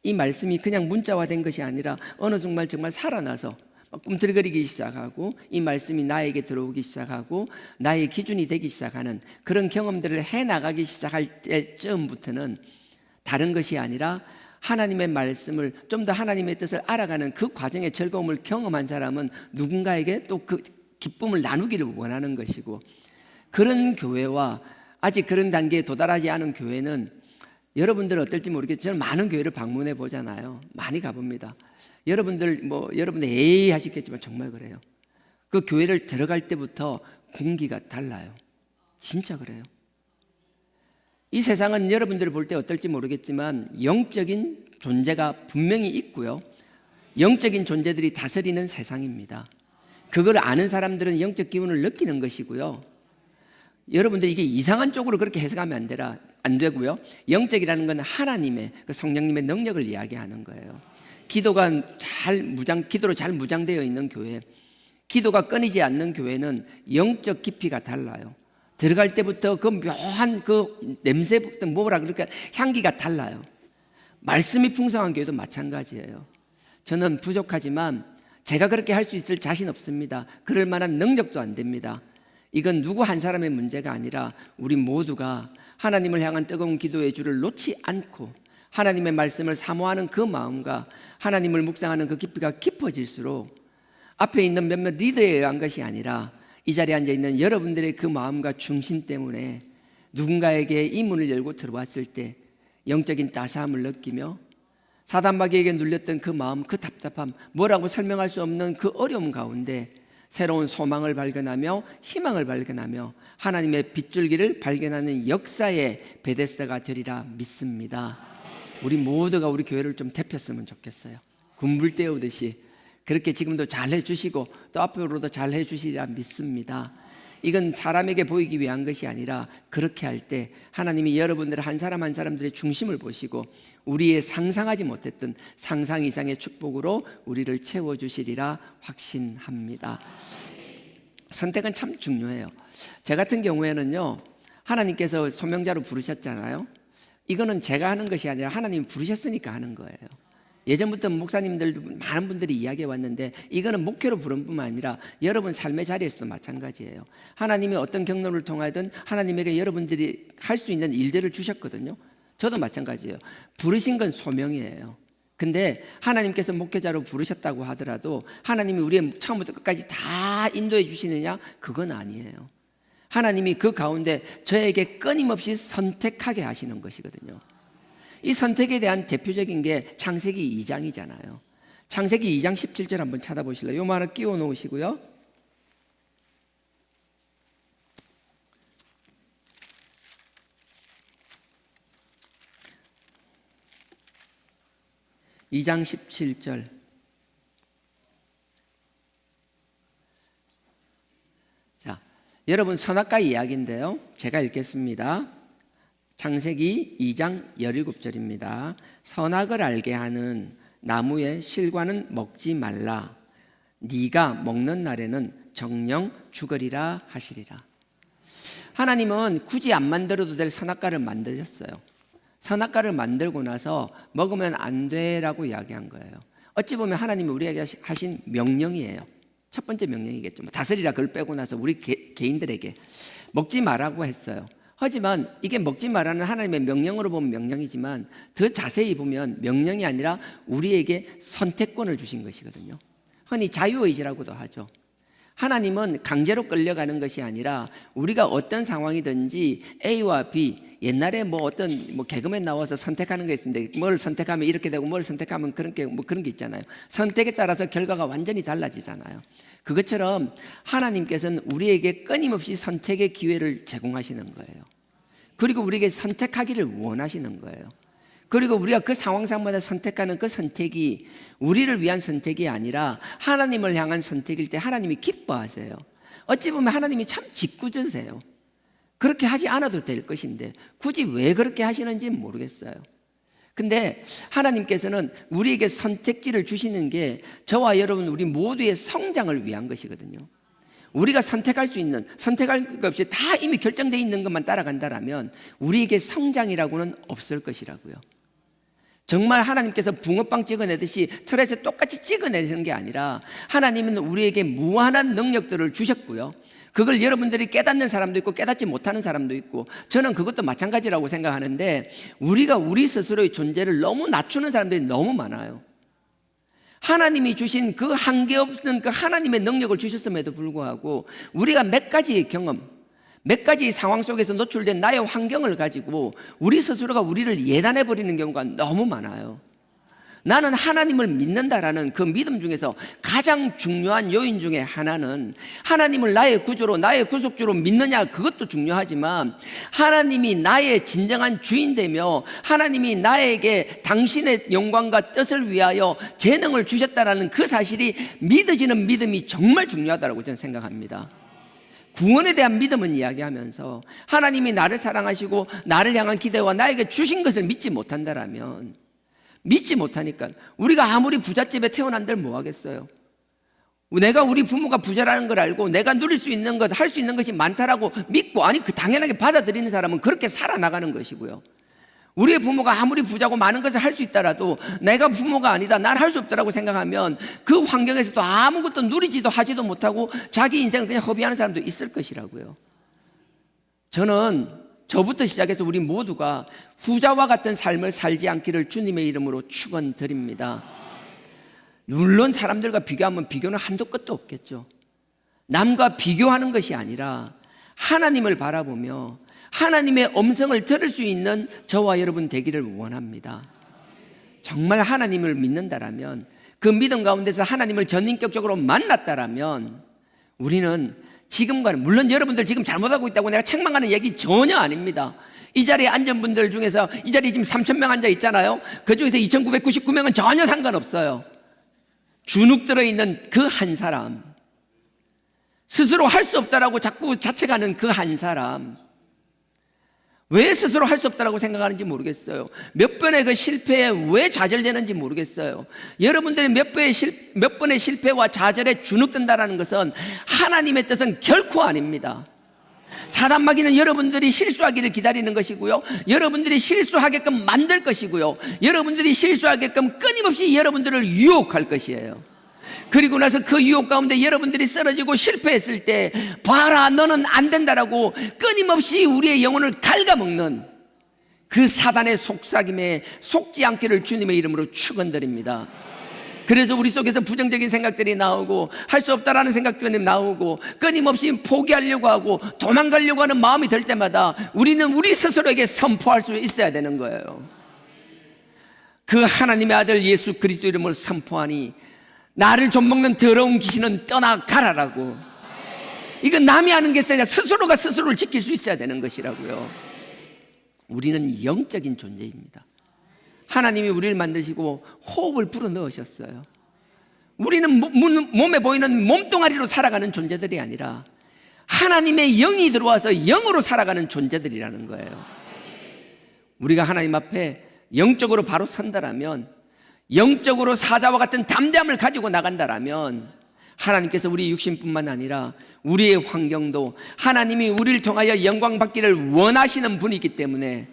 이 말씀이 그냥 문자화된 것이 아니라 어느 순간 정말 살아나서 꿈틀거리기 시작하고 이 말씀이 나에게 들어오기 시작하고 나의 기준이 되기 시작하는 그런 경험들을 해나가기 시작할 때쯤부터는 다른 것이 아니라 하나님의 말씀을 좀 더 하나님의 뜻을 알아가는 그 과정의 즐거움을 경험한 사람은 누군가에게 또 그 기쁨을 나누기를 원하는 것이고, 그런 교회와 아직 그런 단계에 도달하지 않은 교회는 여러분들은 어떨지 모르겠지만 저는 많은 교회를 방문해 보잖아요. 많이 가봅니다. 여러분들 에이 하시겠지만 정말 그래요. 그 교회를 들어갈 때부터 공기가 달라요. 진짜 그래요. 이 세상은 여러분들을 볼 때 어떨지 모르겠지만 영적인 존재가 분명히 있고요. 영적인 존재들이 다스리는 세상입니다. 그걸 아는 사람들은 영적 기운을 느끼는 것이고요. 여러분들이 이게 이상한 쪽으로 그렇게 해석하면 안 되고요. 영적이라는 건 하나님의 그 성령님의 능력을 이야기하는 거예요. 기도로 잘 무장되어 있는 교회, 기도가 끊이지 않는 교회는 영적 깊이가 달라요. 들어갈 때부터 그 묘한 그 냄새부터 그러니까 향기가 달라요. 말씀이 풍성한 교회도 마찬가지예요. 저는 부족하지만 제가 그렇게 할 수 있을 자신 없습니다. 그럴 만한 능력도 안 됩니다. 이건 누구 한 사람의 문제가 아니라 우리 모두가 하나님을 향한 뜨거운 기도의 줄을 놓지 않고 하나님의 말씀을 사모하는 그 마음과 하나님을 묵상하는 그 깊이가 깊어질수록 앞에 있는 몇몇 리더에 의한 것이 아니라 이 자리에 앉아있는 여러분들의 그 마음과 중심 때문에 누군가에게 이 문을 열고 들어왔을 때 영적인 따스함을 느끼며 사단마귀에게 눌렸던 그 마음, 그 답답함, 뭐라고 설명할 수 없는 그 어려움 가운데 새로운 소망을 발견하며 희망을 발견하며 하나님의 빗줄기를 발견하는 역사의 베데스다가 되리라 믿습니다. 우리 모두가 우리 교회를 좀 대폈으면 좋겠어요. 군불 떼우듯이 그렇게 지금도 잘 해주시고 또 앞으로도 잘 해주시리라 믿습니다. 이건 사람에게 보이기 위한 것이 아니라 그렇게 할 때 하나님이 여러분들 한 사람 한 사람들의 중심을 보시고 우리의 상상하지 못했던 상상 이상의 축복으로 우리를 채워주시리라 확신합니다. 선택은 참 중요해요. 저 같은 경우에는요, 하나님께서 소명자로 부르셨잖아요. 이거는 제가 하는 것이 아니라 하나님이 부르셨으니까 하는 거예요. 예전부터 목사님들도 많은 분들이 이야기해 왔는데 이거는 목회로 부른 뿐만 아니라 여러분 삶의 자리에서도 마찬가지예요. 하나님이 어떤 경로를 통하든 하나님에게 여러분들이 할 수 있는 일들을 주셨거든요. 저도 마찬가지예요. 부르신 건 소명이에요. 근데 하나님께서 목회자로 부르셨다고 하더라도 하나님이 우리의 처음부터 끝까지 다 인도해 주시느냐? 그건 아니에요. 하나님이 그 가운데 저에게 끊임없이 선택하게 하시는 것이거든요. 이 선택에 대한 대표적인 게 창세기 2장이잖아요. 창세기 2장 17절 한번 찾아보실래요? 요거 하나 끼워 놓으시고요. (2장 17절) 자, 여러분 선악과 이야기인데요. 제가 읽겠습니다. 창세기 2장 17절입니다. 선악을 알게 하는 나무의 실과는 먹지 말라. 네가 먹는 날에는 정령 죽으리라 하시리라. 하나님은 굳이 안 만들어도 될 선악과를 만드셨어요. 선악과를 만들고 나서 먹으면 안 돼라고 이야기한 거예요. 어찌 보면 하나님이 우리에게 하신 명령이에요. 첫 번째 명령이겠죠. 다스리라 그걸 빼고 나서 우리 개인들에게 먹지 말라고 했어요. 하지만 이게 먹지 말라는 하나님의 명령으로 보면 명령이지만 더 자세히 보면 명령이 아니라 우리에게 선택권을 주신 것이거든요. 흔히 자유의지라고도 하죠. 하나님은 강제로 끌려가는 것이 아니라 우리가 어떤 상황이든지 A와 B, 옛날에 어떤 개그맨 나와서 선택하는 게 있는데 뭘 선택하면 이렇게 되고 뭘 선택하면 그런 게 있잖아요. 선택에 따라서 결과가 완전히 달라지잖아요. 그것처럼 하나님께서는 우리에게 끊임없이 선택의 기회를 제공하시는 거예요. 그리고 우리에게 선택하기를 원하시는 거예요. 그리고 우리가 그 상황상마다 선택하는 그 선택이 우리를 위한 선택이 아니라 하나님을 향한 선택일 때 하나님이 기뻐하세요. 어찌 보면 하나님이 참 짓궂으세요. 그렇게 하지 않아도 될 것인데 굳이 왜 그렇게 하시는지 모르겠어요. 근데 하나님께서는 우리에게 선택지를 주시는 게 저와 여러분 우리 모두의 성장을 위한 것이거든요. 우리가 선택할 수 있는, 선택할 것 없이 다 이미 결정되어 있는 것만 따라간다면 우리에게 성장이라고는 없을 것이라고요. 정말 하나님께서 붕어빵 찍어내듯이 틀에서 똑같이 찍어내는 게 아니라 하나님은 우리에게 무한한 능력들을 주셨고요. 그걸 여러분들이 깨닫는 사람도 있고 깨닫지 못하는 사람도 있고 저는 그것도 마찬가지라고 생각하는데 우리가 우리 스스로의 존재를 너무 낮추는 사람들이 너무 많아요. 하나님이 주신 그 한계 없는 그 하나님의 능력을 주셨음에도 불구하고 우리가 몇 가지의 경험, 몇 가지 상황 속에서 노출된 나의 환경을 가지고 우리 스스로가 우리를 예단해버리는 경우가 너무 많아요. 나는 하나님을 믿는다라는 그 믿음 중에서 가장 중요한 요인 중에 하나는 하나님을 나의 구주로 나의 구속주로 믿느냐 그것도 중요하지만 하나님이 나의 진정한 주인 되며 하나님이 나에게 당신의 영광과 뜻을 위하여 재능을 주셨다라는 그 사실이 믿어지는 믿음이 정말 중요하다고 저는 생각합니다. 구원에 대한 믿음은 이야기하면서 하나님이 나를 사랑하시고 나를 향한 기대와 나에게 주신 것을 믿지 못한다라면 믿지 못하니까 우리가 아무리 부잣집에 태어난들 뭐 하겠어요? 내가 우리 부모가 부자라는 걸 알고 내가 누릴 수 있는 것, 할 수 있는 것이 많다라고 믿고 아니 그 당연하게 받아들이는 사람은 그렇게 살아나가는 것이고요. 우리의 부모가 아무리 부자고 많은 것을 할 수 있더라도 내가 부모가 아니다, 난 할 수 없다라고 생각하면 그 환경에서도 아무것도 누리지도 하지도 못하고 자기 인생을 그냥 허비하는 사람도 있을 것이라고요. 저는 저부터 시작해서 우리 모두가 후자와 같은 삶을 살지 않기를 주님의 이름으로 축원드립니다. 물론 사람들과 비교하면 비교는 한도 끝도 없겠죠. 남과 비교하는 것이 아니라 하나님을 바라보며 하나님의 음성을 들을 수 있는 저와 여러분 되기를 원합니다. 정말 하나님을 믿는다라면 그 믿음 가운데서 하나님을 전인격적으로 만났다라면 우리는 지금과는 물론 여러분들 지금 잘못하고 있다고 내가 책망하는 얘기 전혀 아닙니다. 이 자리에 앉은 분들 중에서 이 자리에 지금 3,000명 앉아 있잖아요. 그 중에서 2,999명은 전혀 상관없어요. 주눅 들어있는 그 한 사람, 스스로 할 수 없다라고 자꾸 자책하는 그 한 사람, 왜 스스로 할 수 없다라고 생각하는지 모르겠어요. 몇 번의 그 실패에 왜 좌절되는지 모르겠어요. 여러분들이 몇 번의 실패와 좌절에 주눅든다는 것은 하나님의 뜻은 결코 아닙니다. 사단 마귀는 여러분들이 실수하기를 기다리는 것이고요, 여러분들이 실수하게끔 만들 것이고요, 여러분들이 실수하게끔 끊임없이 여러분들을 유혹할 것이에요. 그리고 나서 그 유혹 가운데 여러분들이 쓰러지고 실패했을 때 봐라 너는 안 된다라고 끊임없이 우리의 영혼을 갉아먹는 그 사단의 속삭임에 속지 않기를 주님의 이름으로 축원드립니다. 그래서 우리 속에서 부정적인 생각들이 나오고 할 수 없다라는 생각들이 나오고 끊임없이 포기하려고 하고 도망가려고 하는 마음이 들 때마다 우리는 우리 스스로에게 선포할 수 있어야 되는 거예요. 그 하나님의 아들 예수 그리스도 이름으로 선포하니 나를 좀먹는 더러운 귀신은 떠나가라라고. 이건 남이 하는 게 아니라 스스로가 스스로를 지킬 수 있어야 되는 것이라고요. 우리는 영적인 존재입니다. 하나님이 우리를 만드시고 호흡을 불어넣으셨어요. 우리는 몸에 보이는 몸뚱아리로 살아가는 존재들이 아니라 하나님의 영이 들어와서 영으로 살아가는 존재들이라는 거예요. 우리가 하나님 앞에 영적으로 바로 선다라면, 영적으로 사자와 같은 담대함을 가지고 나간다라면 하나님께서 우리 육신뿐만 아니라 우리의 환경도 하나님이 우리를 통하여 영광 받기를 원하시는 분이기 때문에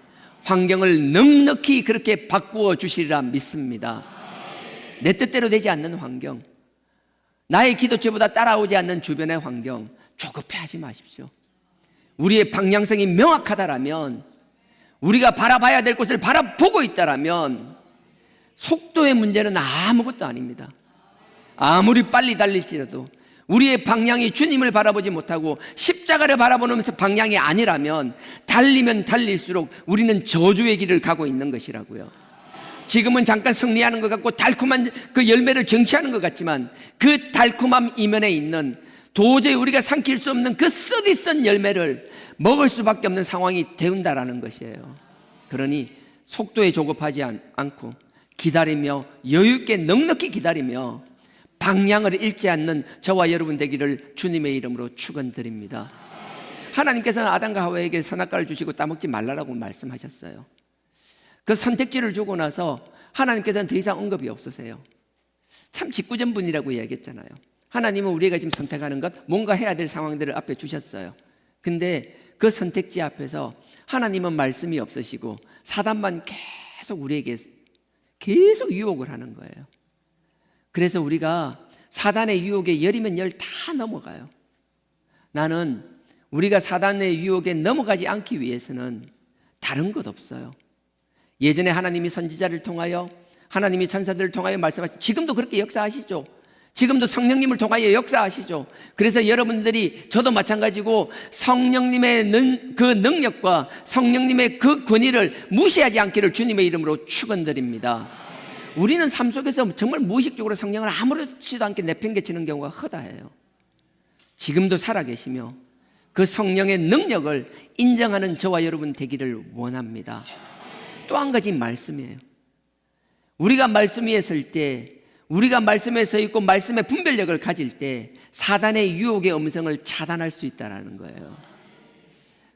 환경을 넉넉히 그렇게 바꾸어 주시리라 믿습니다. 내 뜻대로 되지 않는 환경, 나의 기도처보다 따라오지 않는 주변의 환경, 조급해하지 마십시오. 우리의 방향성이 명확하다라면, 우리가 바라봐야 될 곳을 바라보고 있다라면 속도의 문제는 아무것도 아닙니다. 아무리 빨리 달릴지라도 우리의 방향이 주님을 바라보지 못하고 십자가를 바라보는 방향이 아니라면 달리면 달릴수록 우리는 저주의 길을 가고 있는 것이라고요. 지금은 잠깐 승리하는 것 같고 달콤한 그 열매를 쟁취하는 것 같지만 그 달콤함 이면에 있는 도저히 우리가 삼킬 수 없는 그 쓰디쓴 열매를 먹을 수밖에 없는 상황이 되온다라는 것이에요. 그러니 속도에 조급하지 않고 기다리며 여유 있게 넉넉히 기다리며 방향을 잃지 않는 저와 여러분 되기를 주님의 이름으로 축원드립니다. 하나님께서는 아담과 하와에게 선악과를 주시고 따먹지 말라라고 말씀하셨어요. 그 선택지를 주고 나서 하나님께서는 더 이상 언급이 없으세요. 참 짓궂은 분이라고 이야기했잖아요. 하나님은 우리가 지금 선택하는 것, 뭔가 해야 될 상황들을 앞에 주셨어요. 근데 그 선택지 앞에서 하나님은 말씀이 없으시고 사단만 계속 우리에게 계속 유혹을 하는 거예요. 그래서 우리가 사단의 유혹에 열이면 열 다 넘어가요. 나는 우리가 사단의 유혹에 넘어가지 않기 위해서는 다른 것 없어요. 예전에 하나님이 선지자를 통하여, 하나님이 천사들을 통하여 말씀하시죠. 지금도 그렇게 역사하시죠. 지금도 성령님을 통하여 역사하시죠. 그래서 여러분들이, 저도 마찬가지고 성령님의 그 능력과 성령님의 그 권위를 무시하지 않기를 주님의 이름으로 축원드립니다. 우리는 삶 속에서 정말 무의식적으로 성령을 아무렇지도 않게 내팽개치는 경우가 허다해요. 지금도 살아계시며 그 성령의 능력을 인정하는 저와 여러분 되기를 원합니다. 또 한 가지 말씀이에요. 우리가 말씀 위에 설 때, 우리가 말씀에 서 있고 말씀의 분별력을 가질 때 사단의 유혹의 음성을 차단할 수 있다는 거예요.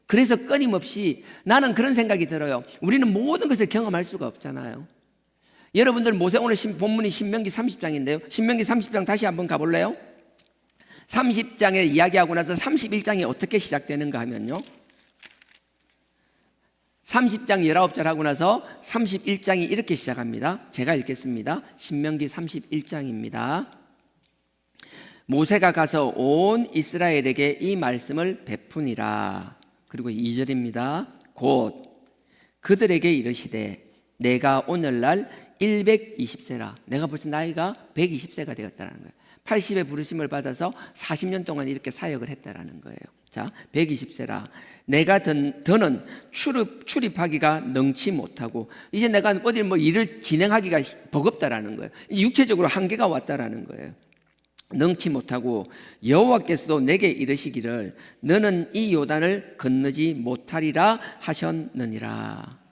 그래서 끊임없이 나는 그런 생각이 들어요. 우리는 모든 것을 경험할 수가 없잖아요. 여러분들 모세, 오늘 본문이 신명기 30장인데요 신명기 30장 다시 한번 가볼래요? 30장에 이야기하고 나서 31장이 어떻게 시작되는가 하면요, 30장 19절 하고 나서 31장이 이렇게 시작합니다. 제가 읽겠습니다. 신명기 31장입니다. 모세가 가서 온 이스라엘에게 이 말씀을 베푸니라. 그리고 2절입니다. 곧 그들에게 이르시되 내가 오늘날 120세라. 내가 벌써 나이가 120세가 되었다는 거예요. 80의 부르심을 받아서 40년 동안 이렇게 사역을 했다라는 거예요. 자, 120세라. 내가 더는 출입하기가 능치 못하고 이제 내가 어디 일을 진행하기가 버겁다라는 거예요. 육체적으로 한계가 왔다라는 거예요. 능치 못하고 여호와께서도 내게 이르시기를 너는 이 요단을 건너지 못하리라 하셨느니라.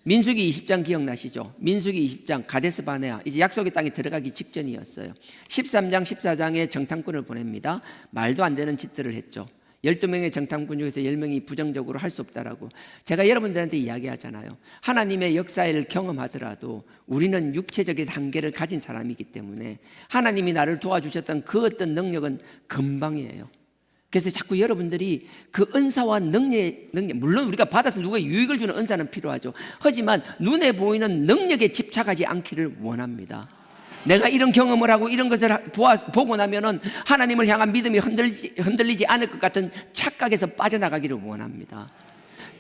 민수기 20장 기억나시죠? 민수기 20장 가데스 바네아, 이제 약속의 땅에 들어가기 직전이었어요. 13장 14장에 정탐꾼을 보냅니다. 말도 안 되는 짓들을 했죠. 12명의 정탐꾼 중에서 10명이 부정적으로 할 수 없다라고 제가 여러분들한테 이야기하잖아요. 하나님의 역사를 경험하더라도 우리는 육체적인 한계를 가진 사람이기 때문에 하나님이 나를 도와주셨던 그 어떤 능력은 금방이에요. 그래서 자꾸 여러분들이 그 은사와 능력, 물론 우리가 받아서 누가 유익을 주는 은사는 필요하죠. 하지만 눈에 보이는 능력에 집착하지 않기를 원합니다. 내가 이런 경험을 하고 이런 것을 보고 나면은 하나님을 향한 믿음이 흔들리지 않을 것 같은 착각에서 빠져나가기를 원합니다.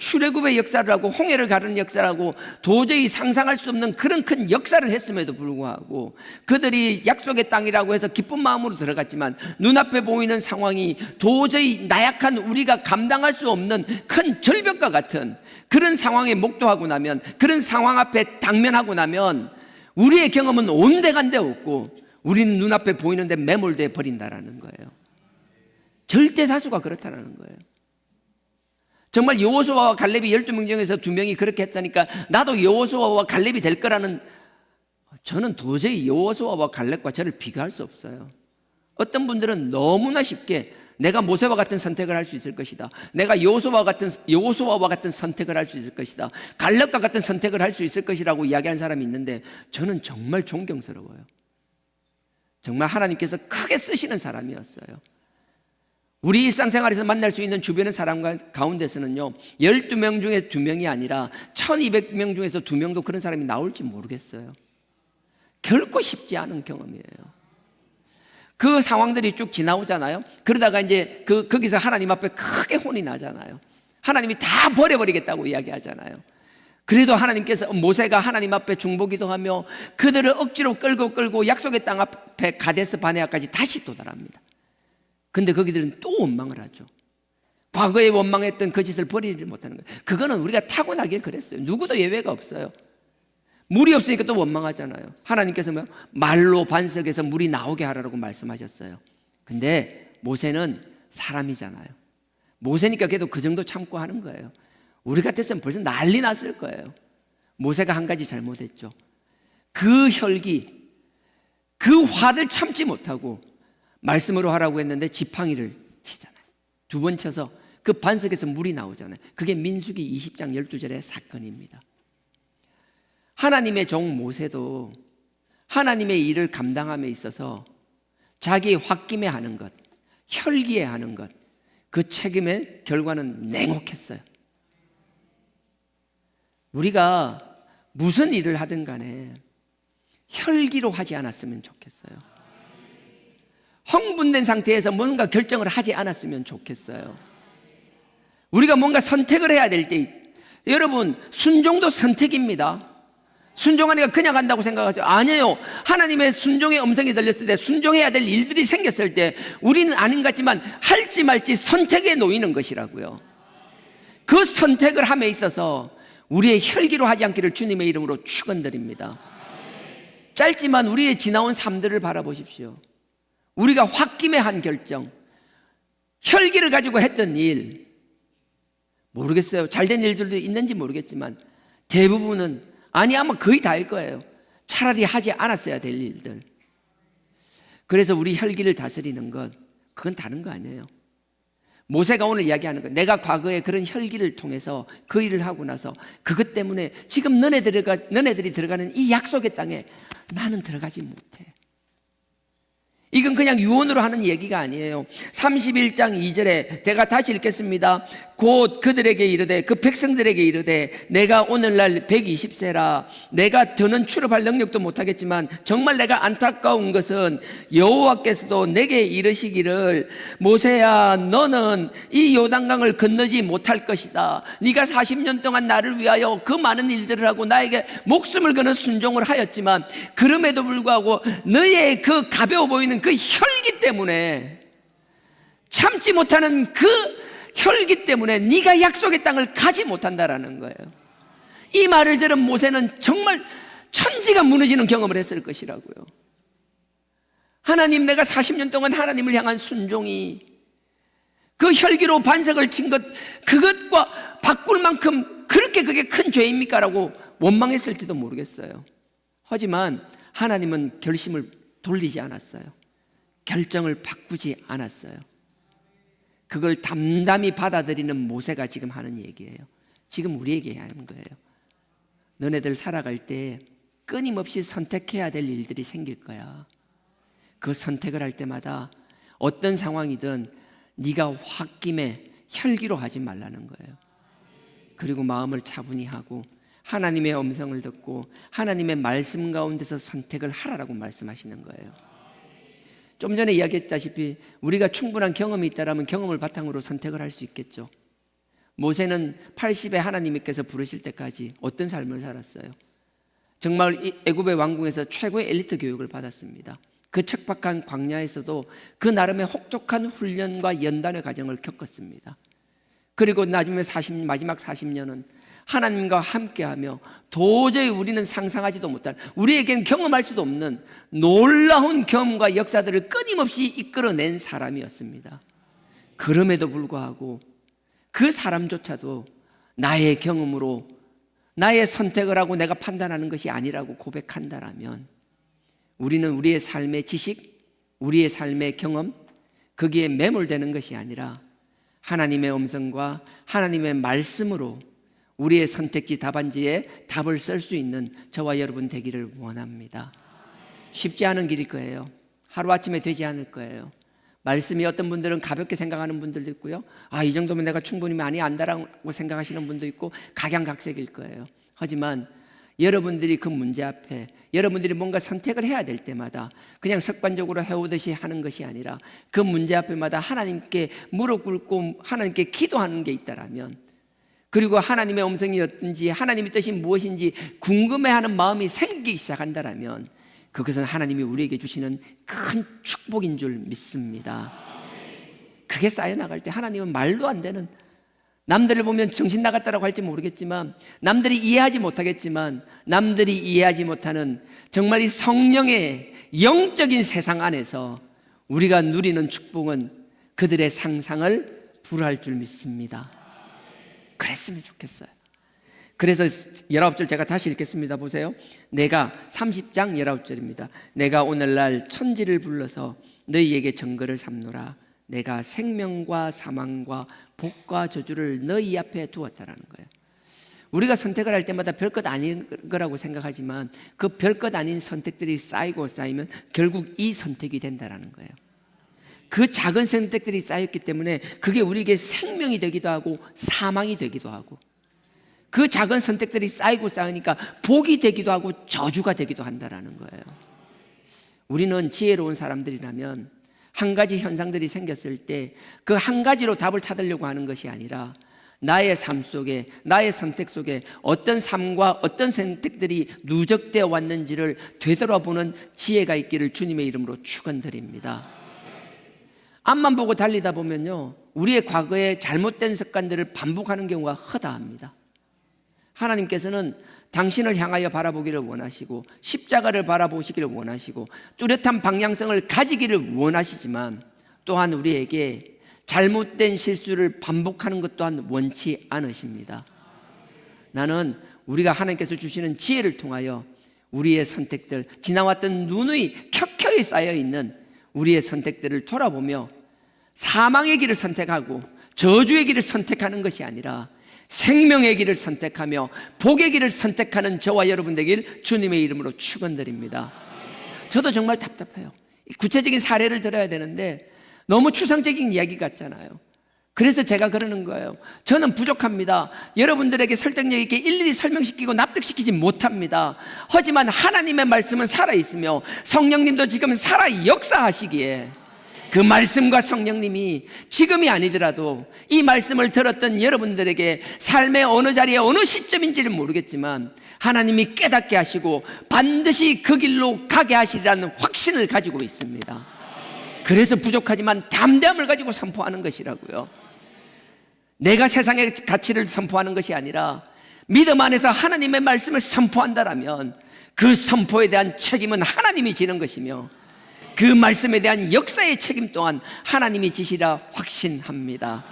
출애굽의 역사를 하고 홍해를 가르는 역사를 하고 도저히 상상할 수 없는 그런 큰 역사를 했음에도 불구하고 그들이 약속의 땅이라고 해서 기쁜 마음으로 들어갔지만 눈앞에 보이는 상황이 도저히 나약한 우리가 감당할 수 없는 큰 절벽과 같은 그런 상황에 목도하고 나면, 그런 상황 앞에 당면하고 나면 우리의 경험은 온데간데 없고 우리는 눈앞에 보이는데 매몰돼 버린다라는 거예요. 절대 다수가 그렇다는 거예요. 정말 여호수아와 갈렙이 12명 중에서 2명이 그렇게 했다니까 나도 여호수아와 갈렙이 될 거라는, 저는 도저히 여호수아와 갈렙과 저를 비교할 수 없어요. 어떤 분들은 너무나 쉽게 내가 모세와 같은 선택을 할 수 있을 것이다, 내가 여호수아와 같은 선택을 할 수 있을 것이다, 갈렙과 같은 선택을 할 수 있을 것이라고 이야기하는 사람이 있는데 저는 정말 존경스러워요. 정말 하나님께서 크게 쓰시는 사람이었어요. 우리 일상생활에서 만날 수 있는 주변의 사람 가운데서는요 12명 중에 2명이 아니라 1200명 중에서 2명도 그런 사람이 나올지 모르겠어요. 결코 쉽지 않은 경험이에요. 그 상황들이 쭉 지나오잖아요. 그러다가 이제 거기서 하나님 앞에 크게 혼이 나잖아요. 하나님이 다 버려버리겠다고 이야기하잖아요. 그래도 하나님께서, 모세가 하나님 앞에 중보기도 하며 그들을 억지로 끌고 약속의 땅 앞에 가데스 바네아까지 다시 도달합니다. 근데 거기들은 또 원망을 하죠. 과거에 원망했던 그 짓을 버리지 못하는 거예요. 그거는 우리가 타고나길 그랬어요. 누구도 예외가 없어요. 물이 없으니까 또 원망하잖아요. 하나님께서 말로 반석에서 물이 나오게 하라고 말씀하셨어요. 근데 모세는 사람이잖아요. 모세니까 그래도 그 정도 참고 하는 거예요. 우리 같았으면 벌써 난리 났을 거예요. 모세가 한 가지 잘못했죠. 그 혈기, 그 화를 참지 못하고 말씀으로 하라고 했는데 지팡이를 치잖아요. 2번 쳐서 그 반석에서 물이 나오잖아요. 그게 민수기 20장 12절의 사건입니다. 하나님의 종 모세도 하나님의 일을 감당함에 있어서 자기 홧김에 하는 것, 혈기에 하는 것, 그 책임의 결과는 냉혹했어요. 우리가 무슨 일을 하든 간에 혈기로 하지 않았으면 좋겠어요. 흥분된 상태에서 뭔가 결정을 하지 않았으면 좋겠어요. 우리가 뭔가 선택을 해야 될 때, 여러분 순종도 선택입니다. 순종하니까 그냥 한다고 생각하죠. 아니에요. 하나님의 순종의 음성이 들렸을 때, 순종해야 될 일들이 생겼을 때 우리는 아닌 것 같지만 할지 말지 선택에 놓이는 것이라고요. 그 선택을 함에 있어서 우리의 혈기로 하지 않기를 주님의 이름으로 축원드립니다. 짧지만 우리의 지나온 삶들을 바라보십시오. 우리가 홧김에 한 결정, 혈기를 가지고 했던 일, 모르겠어요. 잘된 일들도 있는지 모르겠지만 대부분은, 아니 아마 거의 다일 거예요. 차라리 하지 않았어야 될 일들. 그래서 우리 혈기를 다스리는 것, 그건 다른 거 아니에요. 모세가 오늘 이야기하는 것, 내가 과거에 그런 혈기를 통해서 그 일을 하고 나서 그것 때문에 지금 너네들이 들어가는 이 약속의 땅에 나는 들어가지 못해. 이건 그냥 유언으로 하는 얘기가 아니에요. 31장 2절에 제가 다시 읽겠습니다. 곧 그들에게 이르되, 그 백성들에게 이르되, 내가 오늘날 120세라 내가 더는 출업할 능력도 못하겠지만 정말 내가 안타까운 것은 여호와께서도 내게 이르시기를 모세야 너는 이 요단강을 건너지 못할 것이다. 네가 40년 동안 나를 위하여 그 많은 일들을 하고 나에게 목숨을 거는 순종을 하였지만 그럼에도 불구하고 너의 그 가벼워 보이는 그 혈기 때문에, 참지 못하는 그 혈기 때문에 네가 약속의 땅을 가지 못한다라는 거예요. 이 말을 들은 모세는 정말 천지가 무너지는 경험을 했을 것이라고요. 하나님, 내가 40년 동안 하나님을 향한 순종이 그 혈기로 반석을 친 것, 그것과 바꿀 만큼 그렇게 그게 큰 죄입니까? 라고 원망했을지도 모르겠어요. 하지만 하나님은 결심을 돌리지 않았어요. 결정을 바꾸지 않았어요. 그걸 담담히 받아들이는 모세가 지금 하는 얘기예요. 지금 우리에게 하는 거예요. 너네들 살아갈 때 끊임없이 선택해야 될 일들이 생길 거야. 그 선택을 할 때마다 어떤 상황이든 네가 홧김에 혈기로 하지 말라는 거예요. 그리고 마음을 차분히 하고 하나님의 음성을 듣고 하나님의 말씀 가운데서 선택을 하라고 말씀하시는 거예요. 좀 전에 이야기했다시피 우리가 충분한 경험이 있다면 경험을 바탕으로 선택을 할 수 있겠죠. 모세는 80에 하나님께서 부르실 때까지 어떤 삶을 살았어요? 정말 이 애굽의 왕궁에서 최고의 엘리트 교육을 받았습니다. 그 척박한 광야에서도 그 나름의 혹독한 훈련과 연단의 과정을 겪었습니다. 그리고 나중에 마지막 40년은 하나님과 함께하며 도저히 우리는 상상하지도 못할, 우리에겐 경험할 수도 없는 놀라운 경험과 역사들을 끊임없이 이끌어낸 사람이었습니다. 그럼에도 불구하고 그 사람조차도 나의 경험으로 나의 선택을 하고 내가 판단하는 것이 아니라고 고백한다라면, 우리는 우리의 삶의 지식, 우리의 삶의 경험, 거기에 매몰되는 것이 아니라 하나님의 음성과 하나님의 말씀으로 우리의 선택지 답안지에 답을 쓸 수 있는 저와 여러분 되기를 원합니다. 쉽지 않은 길일 거예요. 하루아침에 되지 않을 거예요. 말씀이 어떤 분들은 가볍게 생각하는 분들도 있고요, 이 정도면 내가 충분히 많이 안다라고 생각하시는 분도 있고, 각양각색일 거예요. 하지만 여러분들이 그 문제 앞에 여러분들이 뭔가 선택을 해야 될 때마다 그냥 습관적으로 해오듯이 하는 것이 아니라 그 문제 앞에마다 하나님께 무릎 꿇고 하나님께 기도하는 게 있다라면, 그리고 하나님의 음성이 어떤지, 하나님의 뜻이 무엇인지 궁금해하는 마음이 생기기 시작한다라면, 그것은 하나님이 우리에게 주시는 큰 축복인 줄 믿습니다. 그게 쌓여나갈 때 하나님은 말도 안 되는, 남들을 보면 정신 나갔다라고 할지 모르겠지만, 남들이 이해하지 못하겠지만, 남들이 이해하지 못하는 정말 이 성령의 영적인 세상 안에서 우리가 누리는 축복은 그들의 상상을 불허할 줄 믿습니다. 그랬으면 좋겠어요. 그래서 19절 제가 다시 읽겠습니다. 보세요. 내가 30장 19절입니다. 내가 오늘날 천지를 불러서 너희에게 증거를 삼노라. 내가 생명과 사망과 복과 저주를 너희 앞에 두었다라는 거예요. 우리가 선택을 할 때마다 별것 아닌 거라고 생각하지만 그 별것 아닌 선택들이 쌓이고 쌓이면 결국 이 선택이 된다라는 거예요. 그 작은 선택들이 쌓였기 때문에 그게 우리에게 생명이 되기도 하고 사망이 되기도 하고, 그 작은 선택들이 쌓이고 쌓으니까 복이 되기도 하고 저주가 되기도 한다라는 거예요. 우리는 지혜로운 사람들이라면 한 가지 현상들이 생겼을 때 그 한 가지로 답을 찾으려고 하는 것이 아니라 나의 삶 속에, 나의 선택 속에 어떤 삶과 어떤 선택들이 누적되어 왔는지를 되돌아보는 지혜가 있기를 주님의 이름으로 축원드립니다. 앞만 보고 달리다 보면요, 우리의 과거의 잘못된 습관들을 반복하는 경우가 허다합니다. 하나님께서는 당신을 향하여 바라보기를 원하시고 십자가를 바라보시기를 원하시고 뚜렷한 방향성을 가지기를 원하시지만, 또한 우리에게 잘못된 실수를 반복하는 것 또한 원치 않으십니다. 나는 우리가 하나님께서 주시는 지혜를 통하여 우리의 선택들, 지나왔던 누누이 켜켜이 쌓여있는 우리의 선택들을 돌아보며 사망의 길을 선택하고 저주의 길을 선택하는 것이 아니라 생명의 길을 선택하며 복의 길을 선택하는 저와 여러분 되길 주님의 이름으로 축원드립니다. 저도 정말 답답해요. 구체적인 사례를 들어야 되는데 너무 추상적인 이야기 같잖아요. 그래서 제가 그러는 거예요. 저는 부족합니다. 여러분들에게 설득력 있게 일일이 설명시키고 납득시키지 못합니다. 하지만 하나님의 말씀은 살아있으며 성령님도 지금 살아 역사하시기에 그 말씀과 성령님이 지금이 아니더라도 이 말씀을 들었던 여러분들에게 삶의 어느 자리에 어느 시점인지는 모르겠지만 하나님이 깨닫게 하시고 반드시 그 길로 가게 하시리라는 확신을 가지고 있습니다. 그래서 부족하지만 담대함을 가지고 선포하는 것이라고요. 내가 세상의 가치를 선포하는 것이 아니라 믿음 안에서 하나님의 말씀을 선포한다라면 그 선포에 대한 책임은 하나님이 지는 것이며 그 말씀에 대한 역사의 책임 또한 하나님이 지시라 확신합니다.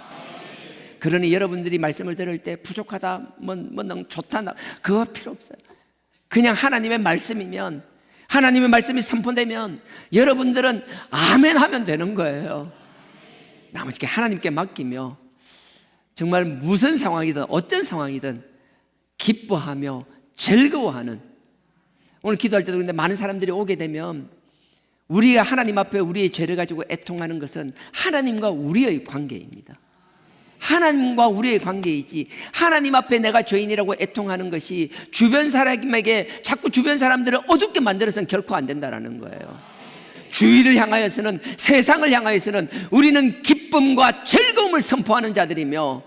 그러니 여러분들이 말씀을 들을 때 부족하다, 너무 좋다, 그거 필요 없어요. 그냥 하나님의 말씀이면, 하나님의 말씀이 선포되면 여러분들은 아멘 하면 되는 거예요. 나머지 하나님께 맡기며 정말 무슨 상황이든 어떤 상황이든 기뻐하며 즐거워하는, 오늘 기도할 때도 그런데 많은 사람들이 오게 되면 우리가 하나님 앞에 우리의 죄를 가지고 애통하는 것은 하나님과 우리의 관계입니다. 하나님과 우리의 관계이지, 하나님 앞에 내가 죄인이라고 애통하는 것이 주변 사람에게 자꾸 주변 사람들을 어둡게 만들어서는 결코 안 된다는 거예요. 주위를 향하여서는, 세상을 향하여서는 우리는 기쁨과 즐거움을 선포하는 자들이며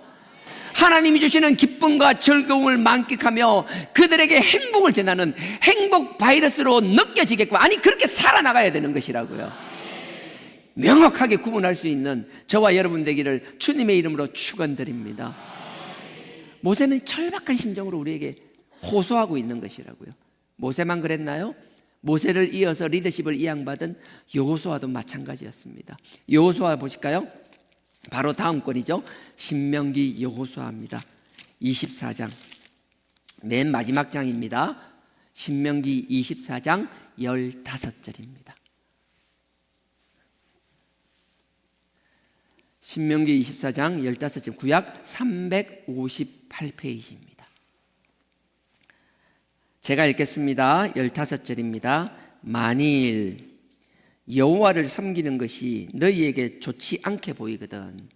하나님이 주시는 기쁨과 즐거움을 만끽하며 그들에게 행복을 전하는 행복 바이러스로 느껴지게끔, 아니 그렇게 살아나가야 되는 것이라고요. 명확하게 구분할 수 있는 저와 여러분 되기를 주님의 이름으로 축원드립니다. 모세는 절박한 심정으로 우리에게 호소하고 있는 것이라고요. 모세만 그랬나요? 모세를 이어서 리더십을 이양받은 여호수아도 마찬가지였습니다. 여호수아 보실까요? 바로 다음 권이죠. 신명기 여호수아입니다. 24장 맨 마지막 장입니다. 신명기 24장 15절입니다. 신명기 24장 15절, 구약 358페이지입니다. 제가 읽겠습니다. 15절입니다. 만일 여호와를 섬기는 것이 너희에게 좋지 않게 보이거든.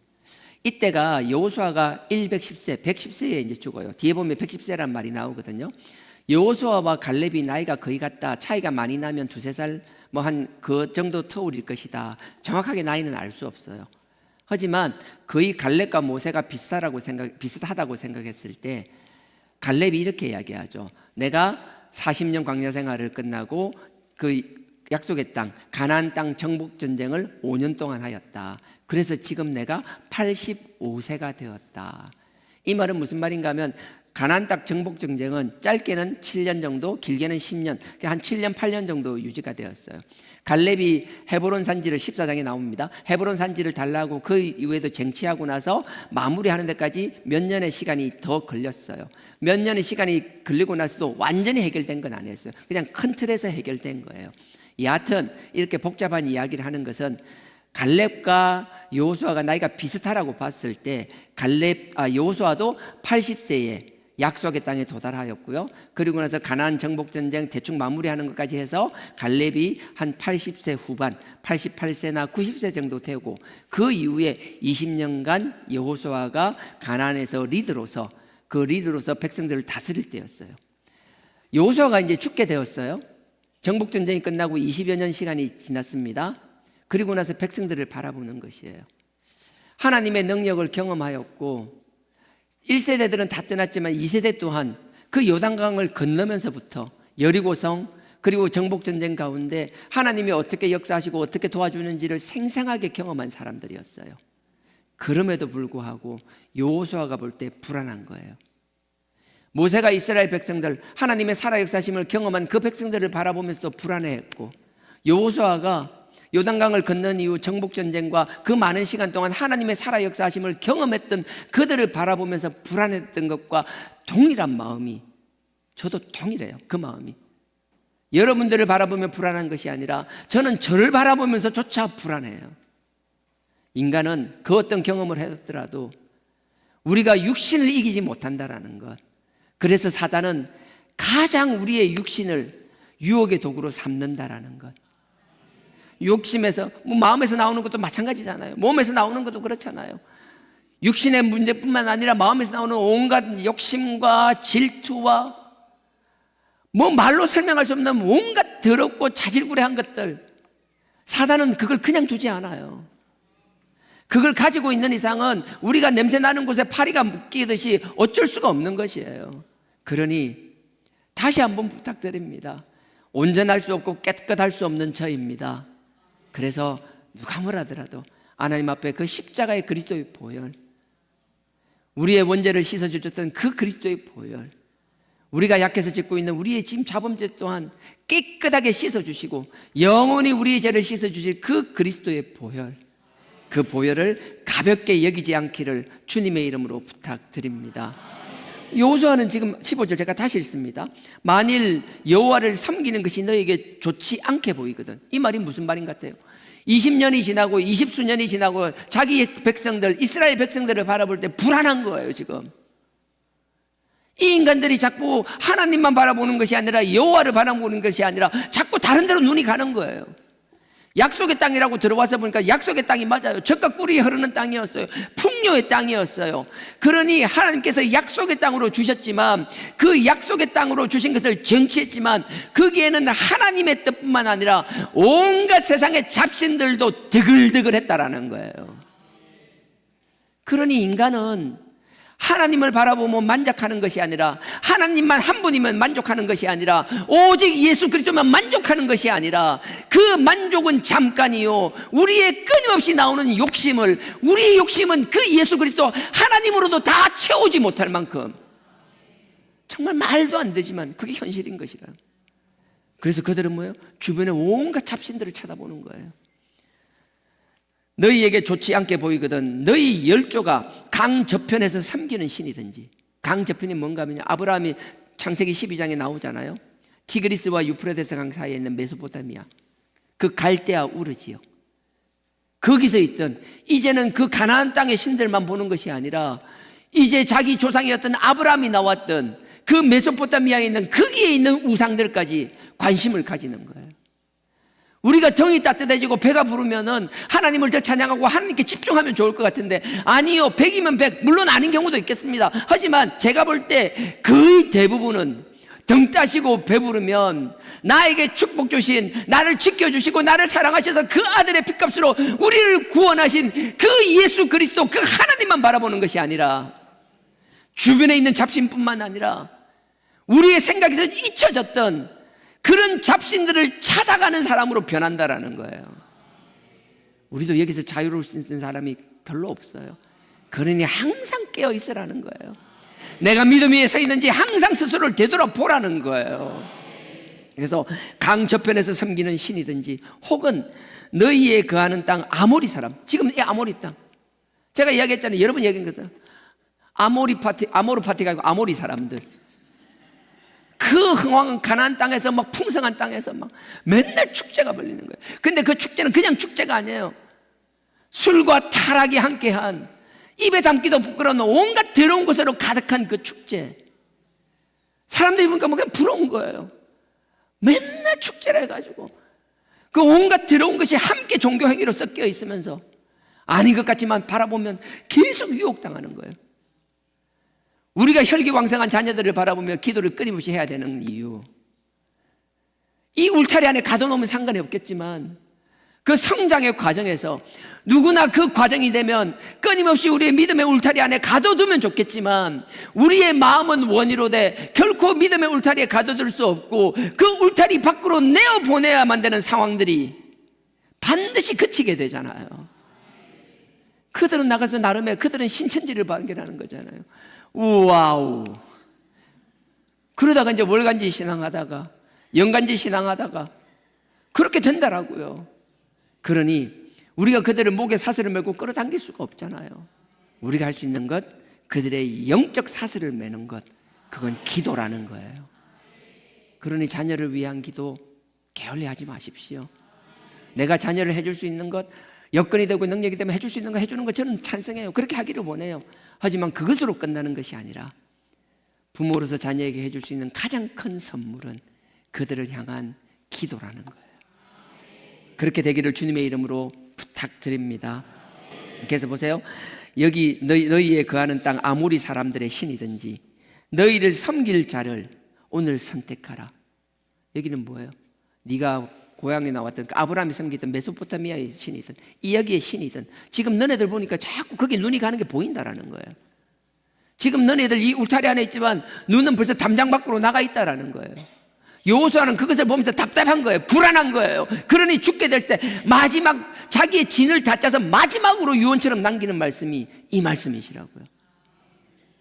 이때가 여호수아가 110세, 110세에 이제 죽어요. 뒤에 보면 110세란 말이 나오거든요. 여호수아와 갈렙이 나이가 거의 같다. 차이가 많이 나면 두세 살 뭐 한 그 정도 터울일 것이다. 정확하게 나이는 알 수 없어요. 하지만 거의 갈렙과 모세가 비슷하다고 생각했을 때 갈렙이 이렇게 이야기하죠. 내가 40년 광야 생활을 끝나고 그 약속의 땅, 가나안 땅 정복 전쟁을 5년 동안 하였다. 그래서 지금 내가 85세가 되었다. 이 말은 무슨 말인가 하면 가나안 땅 정복 전쟁은 짧게는 7년 정도, 길게는 10년, 한 7년, 8년 정도 유지가 되었어요. 갈렙이 헤브론 산지를 14장에 나옵니다. 헤브론 산지를 달라고 그 이후에도 쟁취하고 나서 마무리하는 데까지 몇 년의 시간이 더 걸렸어요. 몇 년의 시간이 걸리고 나서도 완전히 해결된 건 아니었어요. 그냥 큰 틀에서 해결된 거예요. 여하튼 이렇게 복잡한 이야기를 하는 것은 갈렙과 여호수아가 나이가 비슷하라고 봤을 때 여호수아도 80세에 약속의 땅에 도달하였고요. 그리고 나서 가나안 정복 전쟁 대충 마무리하는 것까지 해서 갈렙이 한 80세 후반, 88세나 90세 정도 되고 그 이후에 20년간 여호수아가 가나안에서 리더로서 백성들을 다스릴 때였어요. 여호수아가 이제 죽게 되었어요. 정복 전쟁이 끝나고 20여 년 시간이 지났습니다. 그리고 나서 백성들을 바라보는 것이에요. 하나님의 능력을 경험하였고 1세대들은 다 떠났지만 2세대 또한 그 요단강을 건너면서부터 여리고성 그리고 정복전쟁 가운데 하나님이 어떻게 역사하시고 어떻게 도와주는지를 생생하게 경험한 사람들이었어요. 그럼에도 불구하고 여호수아가 볼 때 불안한 거예요. 모세가 이스라엘 백성들, 하나님의 살아 역사심을 경험한 그 백성들을 바라보면서도 불안해했고, 여호수아가 요단강을 건넌 이후 정복전쟁과 그 많은 시간 동안 하나님의 살아 역사하심을 경험했던 그들을 바라보면서 불안했던 것과 동일한 마음이, 저도 동일해요. 그 마음이 여러분들을 바라보며 불안한 것이 아니라 저는 저를 바라보면서조차 불안해요. 인간은 그 어떤 경험을 했더라도 우리가 육신을 이기지 못한다라는 것, 그래서 사단은 가장 우리의 육신을 유혹의 도구로 삼는다라는 것. 욕심에서, 마음에서 나오는 것도 마찬가지잖아요. 몸에서 나오는 것도 그렇잖아요. 육신의 문제뿐만 아니라 마음에서 나오는 온갖 욕심과 질투와 말로 설명할 수 없는 온갖 더럽고 자질구레한 것들, 사단은 그걸 그냥 두지 않아요. 그걸 가지고 있는 이상은 우리가 냄새 나는 곳에 파리가 묶이듯이 어쩔 수가 없는 것이에요. 그러니 다시 한번 부탁드립니다. 온전할 수 없고 깨끗할 수 없는 저입니다. 그래서 누가 뭐라더라도 하나님 앞에 그 십자가의 그리스도의 보혈, 우리의 원죄를 씻어주셨던 그 그리스도의 보혈, 우리가 약해서 짓고 있는 우리의 짐 자범죄 또한 깨끗하게 씻어주시고 영원히 우리의 죄를 씻어주실 그 그리스도의 보혈, 그 보혈을 가볍게 여기지 않기를 주님의 이름으로 부탁드립니다. 여호수아는 지금 15절 제가 다시 읽습니다. 만일 여호와를 섬기는 것이 너에게 좋지 않게 보이거든. 이 말이 무슨 말인 것 같아요? 20년이 지나고 20수년이 지나고 자기 백성들, 이스라엘 백성들을 바라볼 때 불안한 거예요. 지금 이 인간들이 자꾸 하나님만 바라보는 것이 아니라 여호와를 바라보는 것이 아니라 자꾸 다른 데로 눈이 가는 거예요. 약속의 땅이라고 들어와서 보니까 약속의 땅이 맞아요. 젖과 꿀이 흐르는 땅이었어요. 풍요의 땅이었어요. 그러니 하나님께서 약속의 땅으로 주셨지만 그 약속의 땅으로 주신 것을 정치했지만 거기에는 하나님의 뜻뿐만 아니라 온갖 세상의 잡신들도 드글드글했다라는 거예요. 그러니 인간은 하나님을 바라보며 만족하는 것이 아니라, 하나님만 한 분이면 만족하는 것이 아니라, 오직 예수 그리스도만 만족하는 것이 아니라, 그 만족은 잠깐이요, 우리의 끊임없이 나오는 욕심을, 우리의 욕심은 그 예수 그리스도 하나님으로도 다 채우지 못할 만큼, 정말 말도 안 되지만 그게 현실인 것이라. 그래서 그들은 뭐예요? 주변의 온갖 잡신들을 쳐다보는 거예요. 너희에게 좋지 않게 보이거든 너희 열조가 강 저편에서 섬기는 신이든지. 강 저편이 뭔가 하면요, 아브라함이 창세기 12장에 나오잖아요. 티그리스와 유프라데스 강 사이에 있는 메소포타미아, 그 갈대아 우르지요. 거기서 있던, 이제는 그 가나안 땅의 신들만 보는 것이 아니라 이제 자기 조상이었던 아브라함이 나왔던 그 메소포타미아에 있는 거기에 있는 우상들까지 관심을 가지는 거예요. 우리가 정이 따뜻해지고 배가 부르면은 하나님을 더 찬양하고 하나님께 집중하면 좋을 것 같은데, 아니요, 100이면 100, 물론 아닌 경우도 있겠습니다. 하지만 제가 볼 때 거의 대부분은 등 따시고 배부르면 나에게 축복 주신, 나를 지켜주시고 나를 사랑하셔서 그 아들의 핏값으로 우리를 구원하신 그 예수 그리스도, 그 하나님만 바라보는 것이 아니라, 주변에 있는 잡신뿐만 아니라 우리의 생각에서 잊혀졌던 그런 잡신들을 찾아가는 사람으로 변한다라는 거예요. 우리도 여기서 자유로울 수 있는 사람이 별로 없어요. 그러니 항상 깨어 있으라는 거예요. 내가 믿음 위에 서 있는지 항상 스스로를 되돌아보라는 거예요. 그래서 강 저편에서 섬기는 신이든지, 혹은 너희에 거하는 땅 아모리 사람, 지금 이 아모리 땅, 제가 이야기했잖아요. 여러 번 얘기한 거죠. 아모르 파티가 아니고 아모리 사람들, 그 흥황한 가나안 땅에서 막 풍성한 땅에서 막 맨날 축제가 벌리는 거예요. 근데 그 축제는 그냥 축제가 아니에요. 술과 타락이 함께한, 입에 담기도 부끄러운 온갖 더러운 것으로 가득한 그 축제. 사람들이 보니까 뭐 그냥 부러운 거예요. 맨날 축제를 해가지고 그 온갖 더러운 것이 함께 종교 행위로 섞여 있으면서 아닌 것 같지만 바라보면 계속 유혹당하는 거예요. 우리가 혈기왕성한 자녀들을 바라보며 기도를 끊임없이 해야 되는 이유, 이 울타리 안에 가둬놓으면 상관이 없겠지만 그 성장의 과정에서 누구나 그 과정이 되면 끊임없이 우리의 믿음의 울타리 안에 가둬두면 좋겠지만, 우리의 마음은 원이로 돼 결코 믿음의 울타리에 가둬둘 수 없고 그 울타리 밖으로 내어보내야만 되는 상황들이 반드시 그치게 되잖아요. 그들은 나가서 나름의 그들은 신천지를 발견하는 거잖아요. 우와우. 그러다가 이제 월간지 신앙하다가 연간지 신앙하다가 그렇게 된다라고요. 그러니 우리가 그들을 목에 사슬을 메고 끌어당길 수가 없잖아요. 우리가 할 수 있는 것, 그들의 영적 사슬을 매는 것, 그건 기도라는 거예요. 그러니 자녀를 위한 기도 게을리하지 마십시오. 내가 자녀를 해줄 수 있는 것, 여건이 되고 능력이 되면 해줄 수 있는 거 해주는 거 저는 찬성해요. 그렇게 하기를 원해요. 하지만 그것으로 끝나는 것이 아니라 부모로서 자녀에게 해줄 수 있는 가장 큰 선물은 그들을 향한 기도라는 거예요. 그렇게 되기를 주님의 이름으로 부탁드립니다. 그래서 보세요. 여기 너희에 거하는 땅 아모리 사람들의 신이든지 너희를 섬길 자를 오늘 선택하라. 여기는 뭐예요? 네가 고향에 나왔던 아브라함이 섬기던 메소포타미아의 신이든 이야기의 신이든, 지금 너네들 보니까 자꾸 거기 눈이 가는 게 보인다라는 거예요. 지금 너네들 이 울타리 안에 있지만 눈은 벌써 담장 밖으로 나가 있다라는 거예요. 여호수아는 그것을 보면서 답답한 거예요. 불안한 거예요. 그러니 죽게 될 때 마지막 자기의 진을 다짜서 마지막으로 유언처럼 남기는 말씀이 이 말씀이시라고요.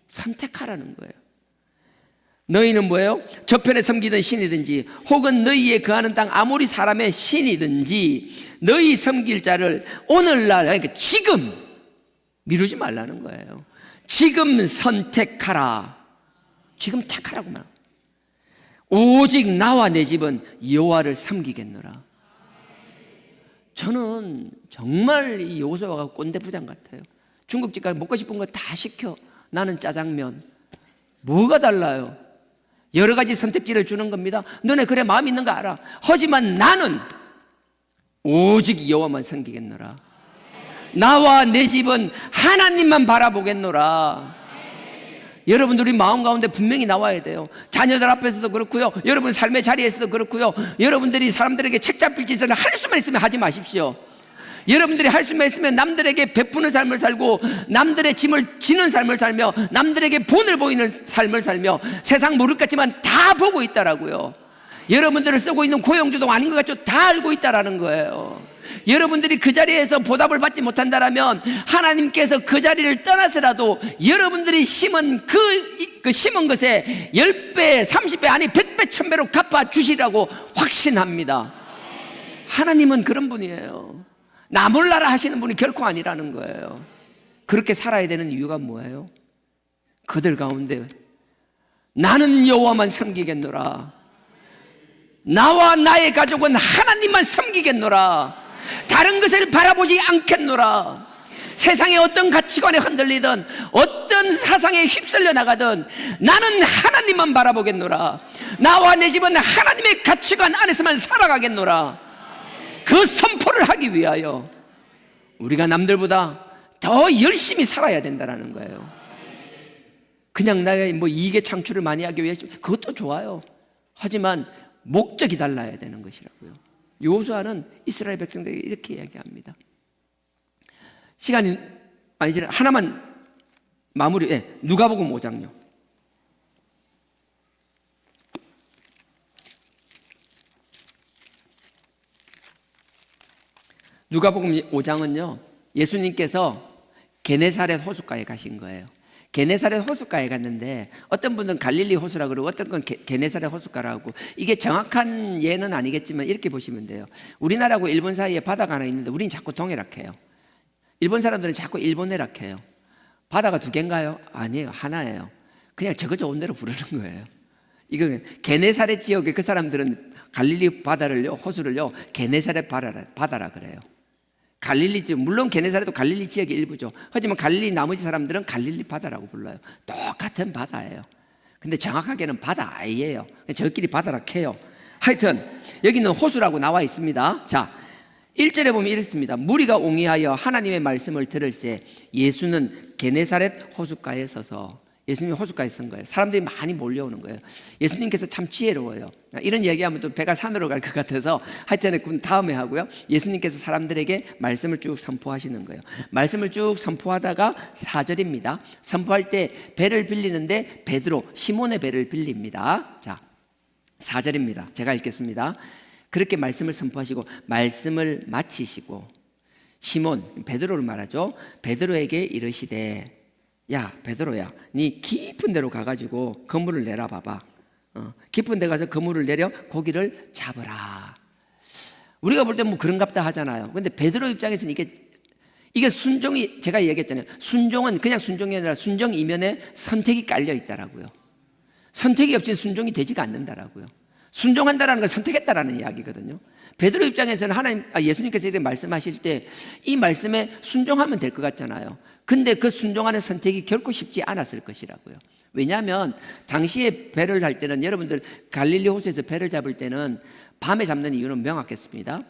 선택하라는 거예요. 너희는 뭐예요? 저편에 섬기던 신이든지 혹은 너희에 거하는 땅 아모리 사람의 신이든지 너희 섬길 자를 오늘날, 그러니까 지금 미루지 말라는 거예요. 지금 선택하라. 지금 택하라고 말. 오직 나와 내 집은 여호와를 섬기겠노라. 저는 정말 이 여호수아가 꼰대 부장 같아요. 중국집 가서 먹고 싶은 거 다 시켜. 나는 짜장면. 뭐가 달라요? 여러 가지 선택지를 주는 겁니다. 너네 그래 마음 있는 거 알아. 하지만 나는 오직 여호와만 섬기겠노라. 나와 내 집은 하나님만 바라보겠노라. 여러분들이 마음 가운데 분명히 나와야 돼요. 자녀들 앞에서도 그렇고요, 여러분 삶의 자리에서도 그렇고요, 여러분들이 사람들에게 책 잡힐 짓을 할 수만 있으면 하지 마십시오. 여러분들이 할 수만 있으면 남들에게 베푸는 삶을 살고 남들의 짐을 지는 삶을 살며 남들에게 본을 보이는 삶을 살며 세상 모를 것 같지만 다 보고 있다라고요. 여러분들을 쓰고 있는 고용주도 아닌 것 같죠? 다 알고 있다라는 거예요. 여러분들이 그 자리에서 보답을 받지 못한다라면 하나님께서 그 자리를 떠나서라도 여러분들이 심은 그 심은 것에 10배, 30배 아니 100배, 1000배로 갚아주시라고 확신합니다. 하나님은 그런 분이에요. 나 몰라라 하시는 분이 결코 아니라는 거예요. 그렇게 살아야 되는 이유가 뭐예요? 그들 가운데 나는 여호와만 섬기겠노라, 나와 나의 가족은 하나님만 섬기겠노라, 다른 것을 바라보지 않겠노라. 세상의 어떤 가치관에 흔들리든 어떤 사상에 휩쓸려 나가든 나는 하나님만 바라보겠노라, 나와 내 집은 하나님의 가치관 안에서만 살아가겠노라. 그 선포를 하기 위하여 우리가 남들보다 더 열심히 살아야 된다는 거예요. 그냥 나의 이익의 창출을 많이 하기 위해서 그것도 좋아요. 하지만 목적이 달라야 되는 것이라고요. 여호수아는 이스라엘 백성들에게 이렇게 이야기합니다. 시간이 아니지, 하나만 마무리. 누가복음 5장요. 누가복음 5장은요, 예수님께서 게네사렛 호숫가에 가신 거예요. 게네사렛 호숫가에 갔는데 어떤 분은 갈릴리 호수라고 그러고 어떤 건 게네사렛 호숫가라고. 이게 정확한 예는 아니겠지만 이렇게 보시면 돼요. 우리나라하고 일본 사이에 바다가 하나 있는데 우리는 자꾸 동해락해요. 일본 사람들은 자꾸 일본해락해요. 바다가 두 개인가요? 아니에요, 하나예요. 그냥 저거 좋은 대로 부르는 거예요. 이거 게네사렛 지역에 그 사람들은 갈릴리 바다를요, 호수를요, 게네사렛 바다라 그래요. 갈릴리 지역, 물론 게네사렛도 갈릴리 지역의 일부죠. 하지만 갈릴리 나머지 사람들은 갈릴리 바다라고 불러요. 똑같은 바다예요. 근데 정확하게는 바다 아니에요. 저끼리 바다라 해요. 하여튼 여기는 호수라고 나와 있습니다. 자, 1절에 보면 이렇습니다. 무리가 옹이하여 하나님의 말씀을 들을새 예수는 게네사렛 호숫가에 서서, 예수님이 호숫가에 선 거예요. 사람들이 많이 몰려오는 거예요. 예수님께서 참 지혜로워요. 이런 얘기하면 또 배가 산으로 갈 것 같아서 하여튼 그건 다음에 하고요. 예수님께서 사람들에게 말씀을 쭉 선포하시는 거예요. 말씀을 쭉 선포하다가 4절입니다. 선포할 때 배를 빌리는데 베드로, 시몬의 배를 빌립니다. 자, 4절입니다. 제가 읽겠습니다. 그렇게 말씀을 선포하시고 말씀을 마치시고 시몬, 베드로를 말하죠. 베드로에게 이르시되, 야 베드로야, 네 깊은 데로 가가지고 그물을 내라 봐봐. 깊은 데 가서 그물을 내려 고기를 잡으라. 우리가 볼 때 뭐 그런갑다 하잖아요. 근데 베드로 입장에서는 이게 순종이, 제가 얘기했잖아요. 순종은 그냥 순종이 아니라 순종 이면에 선택이 깔려 있다라고요. 선택이 없이는 순종이 되지가 않는다라고요. 순종한다라는 건 선택했다라는 이야기거든요. 베드로 입장에서는 예수님께서 이렇게 말씀하실 때 이 말씀에 순종하면 될 것 같잖아요. 근데 그 순종하는 선택이 결코 쉽지 않았을 것이라고요. 왜냐하면 당시에 배를 할 때는, 여러분들 갈릴리 호수에서 배를 잡을 때는 밤에 잡는 이유는 명확했습니다.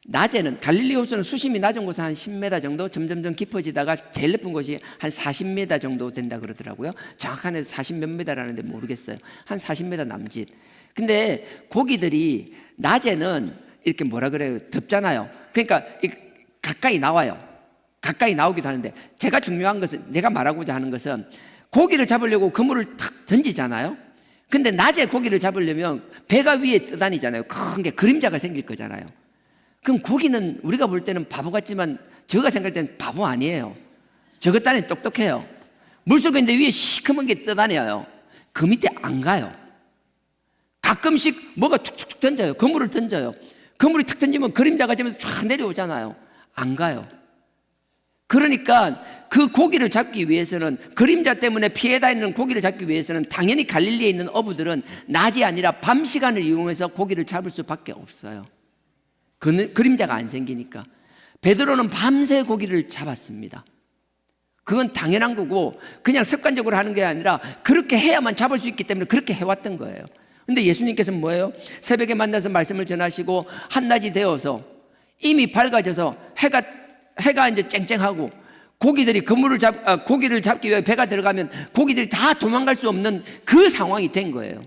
낮에는, 갈릴리 호수는 수심이 낮은 곳은 한 10m 정도, 점점점 깊어지다가 제일 높은 곳이 한 40m 정도 된다 그러더라고요. 정확한 40 몇 미터라는데 모르겠어요. 한 40m 남짓. 근데 고기들이 낮에는 이렇게 뭐라 그래요? 덥잖아요. 그러니까 가까이 나와요. 가까이 나오기도 하는데, 제가 중요한 것은, 제가 말하고자 하는 것은 고기를 잡으려고 그물을 탁 던지잖아요. 근데 낮에 고기를 잡으려면 배가 위에 떠다니잖아요. 큰 게 그림자가 생길 거잖아요. 그럼 고기는 우리가 볼 때는 바보 같지만 저가 생각할 때는 바보 아니에요. 저것 딴에 똑똑해요. 물속에 있는데 위에 시커먼 게 떠다녀요. 그 밑에 안 가요. 가끔씩 뭐가 툭툭툭 던져요. 그물을 던져요. 그물이 탁 던지면 그림자가 되면서 쫙 내려오잖아요. 안 가요. 그러니까 그 고기를 잡기 위해서는, 그림자 때문에 피해 다니는 고기를 잡기 위해서는 당연히 갈릴리에 있는 어부들은 낮이 아니라 밤 시간을 이용해서 고기를 잡을 수밖에 없어요. 그림자가 안 생기니까. 베드로는 밤새 고기를 잡았습니다. 그건 당연한 거고 그냥 습관적으로 하는 게 아니라 그렇게 해야만 잡을 수 있기 때문에 그렇게 해왔던 거예요. 근데 예수님께서는 뭐예요? 새벽에 만나서 말씀을 전하시고 한낮이 되어서 이미 밝아져서 해가 이제 쨍쨍하고 고기들이 고기를 잡기 위해 배가 들어가면 고기들이 다 도망갈 수 없는 그 상황이 된 거예요.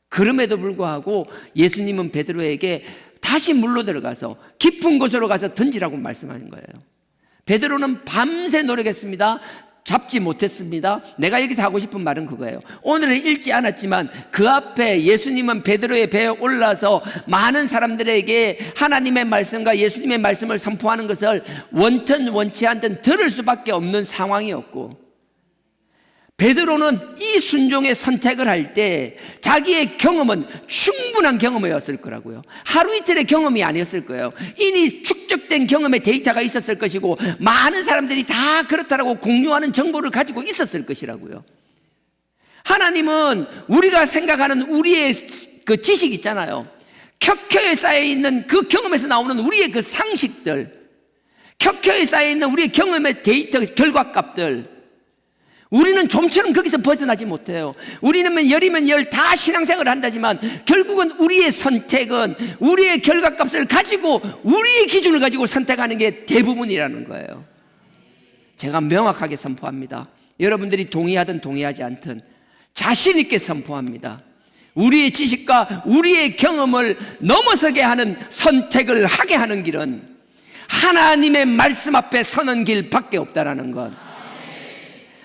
그럼에도 불구하고 예수님은 베드로에게 다시 물로 들어가서 깊은 곳으로 가서 던지라고 말씀하신 거예요. 베드로는 밤새 노력했습니다. 잡지 못했습니다. 내가 여기서 하고 싶은 말은 그거예요. 오늘은 읽지 않았지만 그 앞에 예수님은 베드로의 배에 올라서 많은 사람들에게 하나님의 말씀과 예수님의 말씀을 선포하는 것을 원튼 원치 않든 들을 수밖에 없는 상황이었고, 베드로는 이 순종의 선택을 할 때 자기의 경험은 충분한 경험이었을 거라고요. 하루 이틀의 경험이 아니었을 거예요. 이미 축적된 경험의 데이터가 있었을 것이고, 많은 사람들이 다 그렇다라고 공유하는 정보를 가지고 있었을 것이라고요. 하나님은 우리가 생각하는 우리의 그 지식 있잖아요. 켜켜에 쌓여있는 그 경험에서 나오는 우리의 그 상식들, 켜켜에 쌓여있는 우리의 경험의 데이터 결과값들, 우리는 좀처럼 거기서 벗어나지 못해요. 우리는 열이면 열 다 신앙생활을 한다지만 결국은 우리의 선택은 우리의 결과값을 가지고 우리의 기준을 가지고 선택하는 게 대부분이라는 거예요. 제가 명확하게 선포합니다. 여러분들이 동의하든 동의하지 않든 자신 있게 선포합니다. 우리의 지식과 우리의 경험을 넘어서게 하는 선택을 하게 하는 길은 하나님의 말씀 앞에 서는 길밖에 없다라는 것.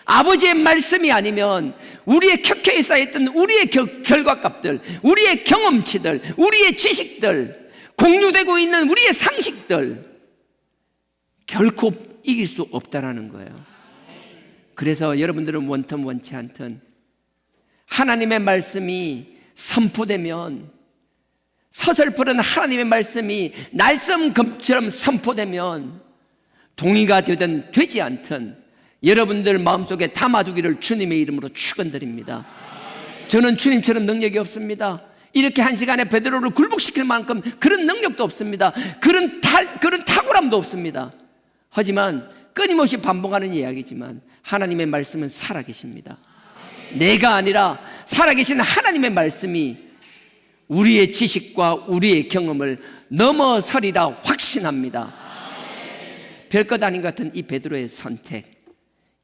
아버지의 말씀이 아니면 우리의 켜켜에 쌓여있던 우리의 결과값들, 우리의 경험치들, 우리의 지식들, 공유되고 있는 우리의 상식들 결코 이길 수 없다라는 거예요. 그래서 여러분들은 원튼 원치 않든 하나님의 말씀이 선포되면, 서슬프른 하나님의 말씀이 날섬금처럼 선포되면 동의가 되든 되지 않든 여러분들 마음속에 담아두기를 주님의 이름으로 축원드립니다. 저는 주님처럼 능력이 없습니다. 이렇게 한 시간에 베드로를 굴복시킬 만큼 그런 능력도 없습니다. 그런 탁월함도 없습니다. 하지만 끊임없이 반복하는 이야기지만 하나님의 말씀은 살아계십니다. 내가 아니라 살아계신 하나님의 말씀이 우리의 지식과 우리의 경험을 넘어서리라 확신합니다. 별것 아닌 것 같은 이 베드로의 선택,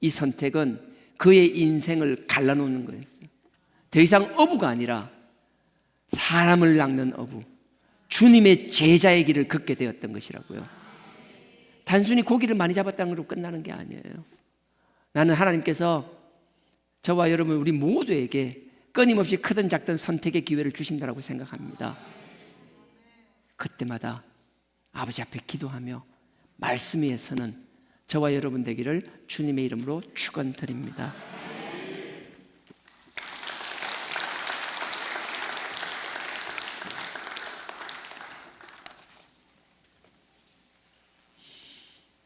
이 선택은 그의 인생을 갈라놓는 거였어요. 더 이상 어부가 아니라 사람을 낚는 어부, 주님의 제자의 길을 걷게 되었던 것이라고요. 단순히 고기를 많이 잡았다는 걸로 끝나는 게 아니에요. 나는 하나님께서 저와 여러분 우리 모두에게 끊임없이 크든 작든 선택의 기회를 주신다고 생각합니다. 그때마다 아버지 앞에 기도하며 말씀 위에 서는 저와 여러분 되기를 주님의 이름으로 축원드립니다.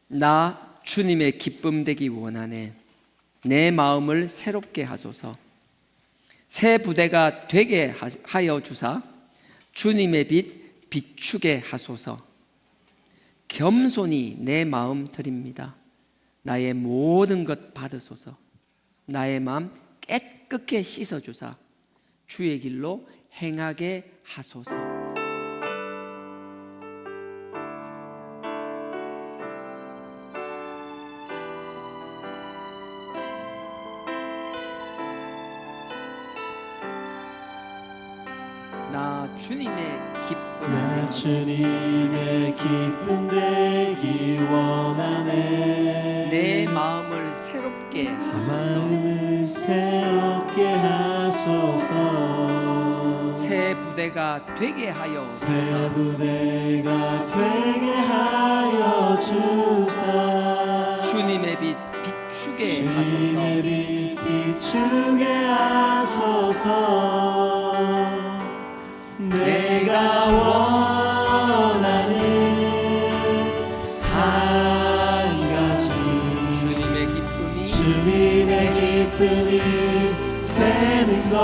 나 주님의 기쁨 되기 원하네. 내 마음을 새롭게 하소서. 새 부대가 되게 하여 주사 주님의 빛 비추게 하소서. 겸손히 내 마음 드립니다. 나의 모든 것 받으소서. 나의 마음 깨끗게 씻어주사 주의 길로 행하게 하소서. 나 주님의 기쁨, 나 주님의 기쁨 되기 원하네. 내 마음을 새롭게 마음을 새롭게 하소서. 새 부대가 되게 하여 새 부대가 되게 하여 주사 주님의 빛 비추게 주님의 하소서. 빛 비추게 하소서. 내가 원하는 한 가지 주님의 기쁨이 되는 것.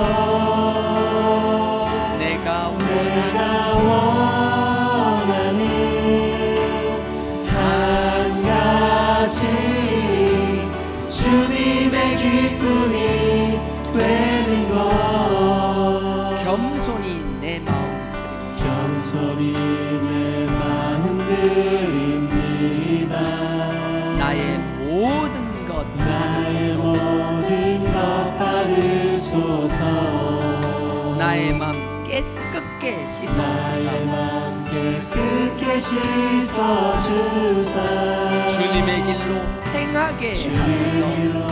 내가 원하는 한 가지 주님의 기쁨이 되는 것. 겸손히 내 마음 드립니다. 겸손히 내 마음 드립니다. 나의 모든 것 받으소서. 받으소서. 나의 마음 깨끗게 씻어 나의 맘 깨끗게 씻어주사 주님의 길로 행하게 주님의 하소서. 길로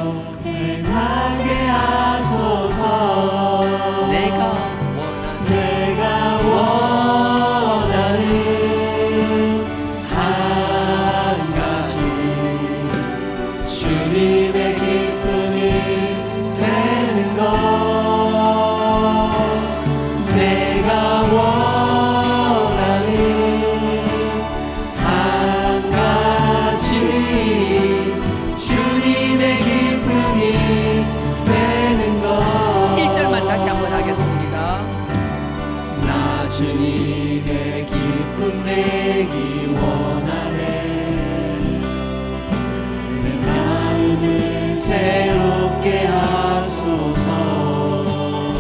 행하게 하소서 내가 원하는 한 가지 주님의 기쁨이 되는 것 내가 원하는 한 가지 주님의 기쁨이 되는 것 1절만 다시 한번 하겠습니다. 나 주님의 기쁨 내기 원하네 내 마음을 새롭게 하소서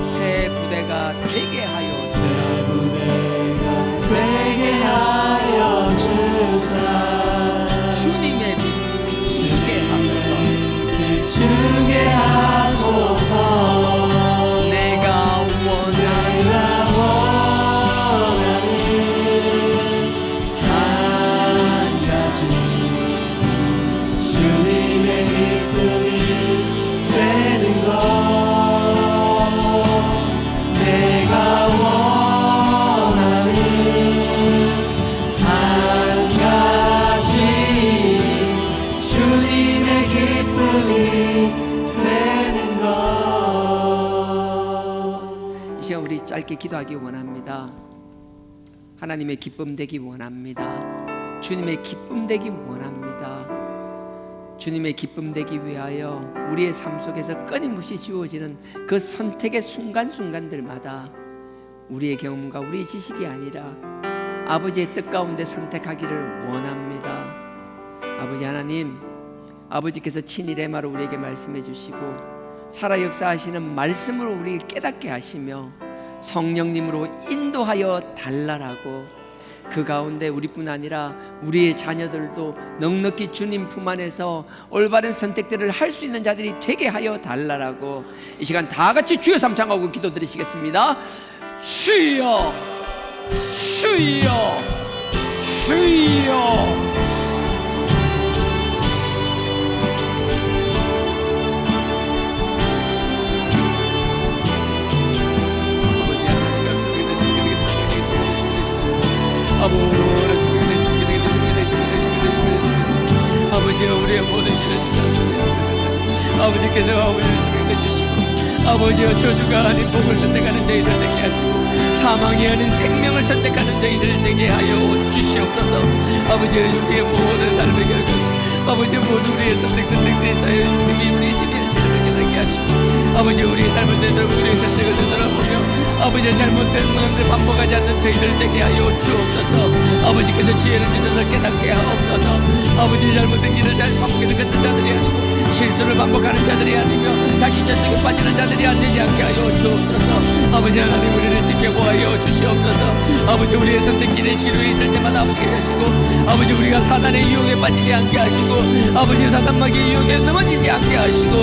새 부대가 되게 하여 새 부대가 되게 하여 주사 주님의 빛 비추게 하소서. 비추게 하소서 내가 원하는 내가 원하는 한 가지 주님의 기쁨이 되는 것 내가 원하는 한 가지 주님의 기쁨이 되는 것 이 시간 우리 짧게 기도하기 원합니다. 하나님의 기쁨 되기 원합니다. 주님의 기쁨 되기 원합니다. 주님의 기쁨 되기 위하여 우리의 삶 속에서 끊임없이 주어지는 그 선택의 순간순간들마다 우리의 경험과 우리의 지식이 아니라 아버지의 뜻 가운데 선택하기를 원합니다. 아버지 하나님, 아버지께서 친히 레마로 우리에게 말씀해 주시고 살아 역사하시는 말씀으로 우리를 깨닫게 하시며 성령님으로 인도하여 달라라고 그 가운데 우리뿐 아니라 우리의 자녀들도 넉넉히 주님 품 안에서 올바른 선택들을 할 수 있는 자들이 되게 하여 달라라고 이 시간 다 같이 주여 삼창하고 기도드리시겠습니다. 주여 주여 주여 아버지여 우리의 모든 일을 주셨습니다. 아버지께서 아버지를 수행해 주시고 아버지여 저주가 아닌 복을 선택하는 저희들 되게 하시고 사망이 아닌 생명을 선택하는 저희들 되게 하여 주시옵소서. 아버지여 우리의 모든 삶의 결과 아버지여 모두 우리의 선택들이 쌓여 주님이 우리의 집에 하시는 되게 하시고 아버지 우리의 삶을 되돌아보고 우리의 선택을 되돌아보며 아버지의 잘못된 마음들 반복하지 않는 저희들 되게 하여 주옵소서. 아버지께서 지혜를 주셔서 깨닫게 하옵소서. 아버지의 잘못된 길을 잘 반복해서 걷는 자들이 아니고 실수를 반복하는 자들이 아니며 다시 젖속에 빠지는 자들이 안 되지 않게 하여 주옵소서. 아버지 하나님 우리를 지켜보아여 주시옵소서. 아버지 우리의 선택길에 시기로 있을 때마다 아버지께 하시고 아버지 우리가 사단의 유혹에 빠지지 않게 하시고 아버지 사단마귀의 유혹에 넘어지지 않게 하시고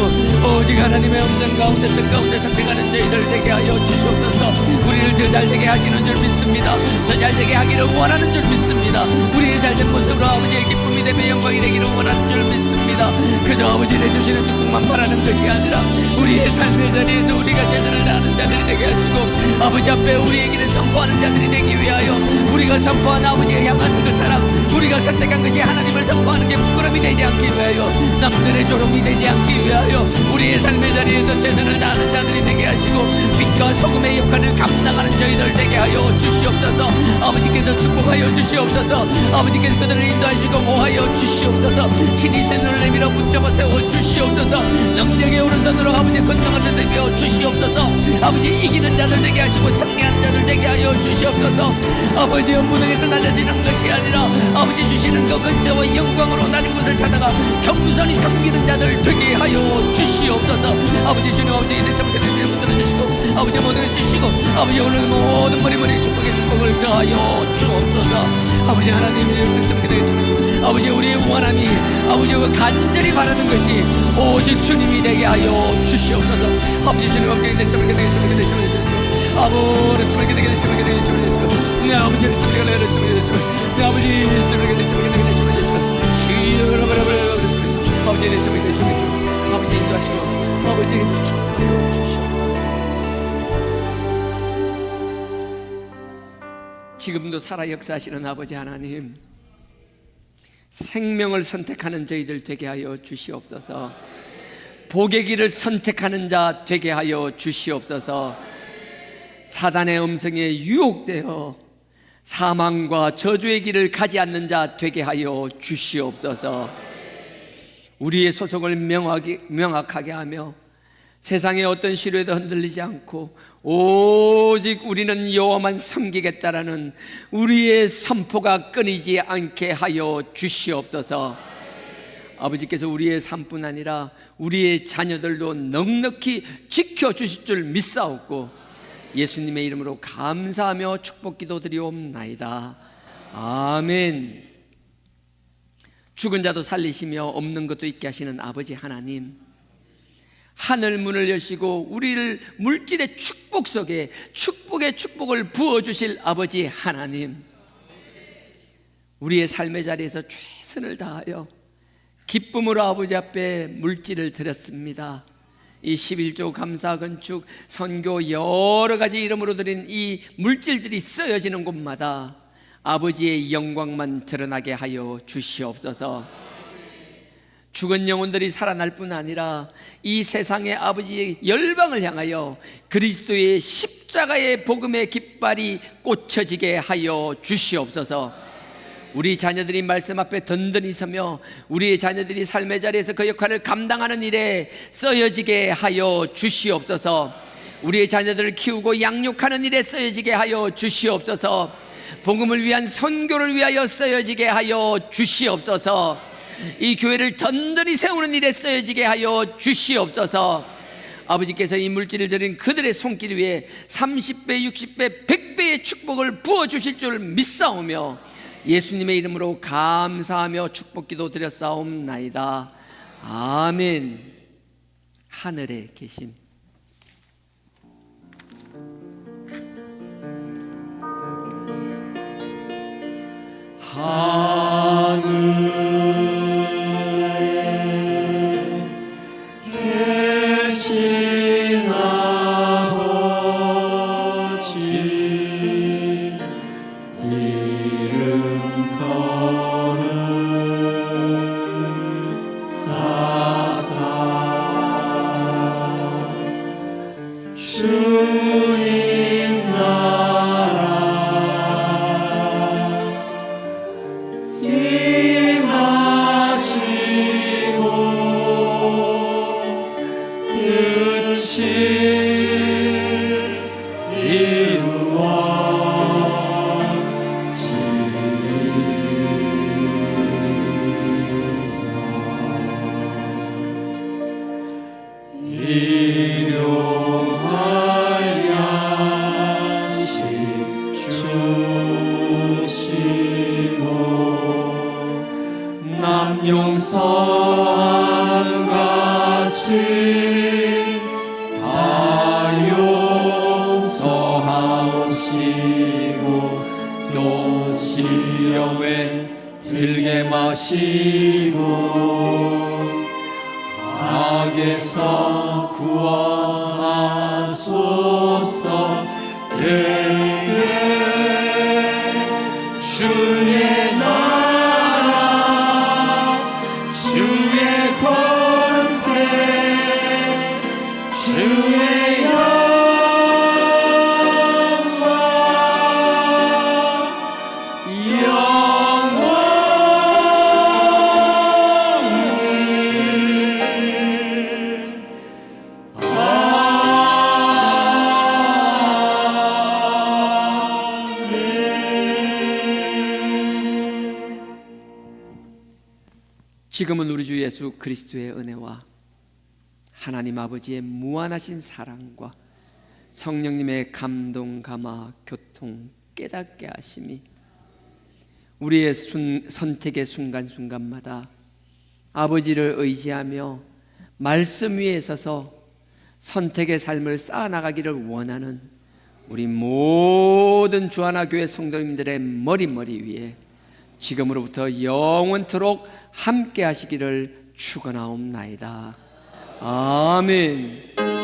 오직 하나님의 음성 가운데 뜻 가운데 선택하는 저희들 되게 하여 주시옵소서. 우리를 더 잘되게 하시는 줄 믿습니다. 더 잘되게 하기를 원하는 줄 믿습니다. 우리의 잘된 모습으로 아버지의 기쁨이 되며 영광이 되기를 원하는 줄 믿습니다. 그저 아버지 내주시는 축복만 바라는 것이 아니라 우리의 삶의 자리에서 우리가 최선을 다하는 자들이 되게 하시고 아버지 앞에 우리의 길을 선포하는 자들이 되기 위하여 우리가 선포한 아버지의 향한 그 사랑 우리가 선택한 것이 하나님을 선포하는 게 부끄러움이 되지 않기 위하여 남들의 조롱이 되지 않기 위하여 우리의 삶의 자리에서 최선을 다하는 자들이 되게 하시고 빛과 소금의 역할을 감당하는 저희들 되게 하여 주시옵소서. 아버지께서 축복하여 주시옵소서. 아버지께서 그들을 인도하시고 모하여 주시옵소서. 친히 새 눈을 내밀어 붙잡아 세워 주시옵소서. 능력의 오른손으로 아버지 건강을 되게 하여 주시옵소서. 아버지 이기는 자들 되게 하시고 승리하는 자들 되게 하여 주시옵소서. 아버지의 무능에서 낮아지는 것이 아니라 아버지 주시는 그 근세와 영광으로 낮은 곳을 찾아가 겸손히 섬기는 자들 되게 하여 주시옵소서. 아버지 주님 아버지 내 참게 되는 분 들어주시고 아버지 모든 것 주시고 아버지 오늘 모든 머리머리 축복의 축복을 더하여 주옵소서. 아버지 하나님 이름으로 참게 되겠습니다. 아버지 우리의 원함이 아버지가 간절히 바라는 것이 오직 주님이 되게 하여 주시옵소서. 아버지 주님 아버지 내 참게 되겠습니다. 아버지 참게 되겠습니다. 내 아버지 예수님께 내 아버지 예수님께 아버지 예수님께 아버지 인도하시고 아버지께서 축복하여 주시옵소서. 지금도 살아 역사하시는 아버지 하나님, 생명을 선택하는 저희들 되게 하여 주시옵소서. 복의 길을 선택하는 자 되게 하여 주시옵소서. 사단의 음성에 유혹되어 사망과 저주의 길을 가지 않는 자 되게 하여 주시옵소서. 우리의 소속을 명확하게 하며 세상의 어떤 시류에도 흔들리지 않고 오직 우리는 여호와만 섬기겠다라는 우리의 선포가 끊이지 않게 하여 주시옵소서. 아버지께서 우리의 삶뿐 아니라 우리의 자녀들도 넉넉히 지켜주실 줄 믿사옵고 예수님의 이름으로 감사하며 축복기도 드리옵나이다. 아멘. 죽은 자도 살리시며 없는 것도 있게 하시는 아버지 하나님, 하늘 문을 여시고 우리를 물질의 축복 속에 축복의 축복을 부어주실 아버지 하나님, 우리의 삶의 자리에서 최선을 다하여 기쁨으로 아버지 앞에 물질을 드렸습니다. 이 11조 감사 건축 선교 여러 가지 이름으로 드린 이 물질들이 쓰여지는 곳마다 아버지의 영광만 드러나게 하여 주시옵소서. 죽은 영혼들이 살아날 뿐 아니라 이 세상의 아버지의 열방을 향하여 그리스도의 십자가의 복음의 깃발이 꽂혀지게 하여 주시옵소서. 우리 자녀들이 말씀 앞에 든든히 서며 우리의 자녀들이 삶의 자리에서 그 역할을 감당하는 일에 쓰여지게 하여 주시옵소서. 우리의 자녀들을 키우고 양육하는 일에 쓰여지게 하여 주시옵소서. 복음을 위한 선교를 위하여 쓰여지게 하여 주시옵소서. 이 교회를 든든히 세우는 일에 쓰여지게 하여 주시옵소서. 아버지께서 이 물질을 드린 그들의 손길 위에 30배, 60배, 100배의 축복을 부어주실 줄 믿사오며 예수님의 이름으로 감사하며 축복기도 드렸사옵나이다. 아멘. 하늘에 계신 계신 아버지 이름 거룩하사 주님 나라 임하시고 뜻이 일용할 양식 주시고 남용서함같이 다 용서하시고 또 시험에 들게 마시고 악에서 구원하소서. 되게 주의 나라 주의 권세 주의 영광 지금은 우리 주 예수 그리스도의 은혜와 하나님 아버지의 무한하신 사랑과 성령님의 감동, 감화, 교통, 깨닫게 하심이 우리의 선택의 순간순간마다 아버지를 의지하며 말씀 위에 서서 선택의 삶을 쌓아나가기를 원하는 우리 모든 모든 주하나교회 성도님들의 머리 위에 지금으로부터 영원토록 함께 하시기를 축원하옵나이다. 아멘.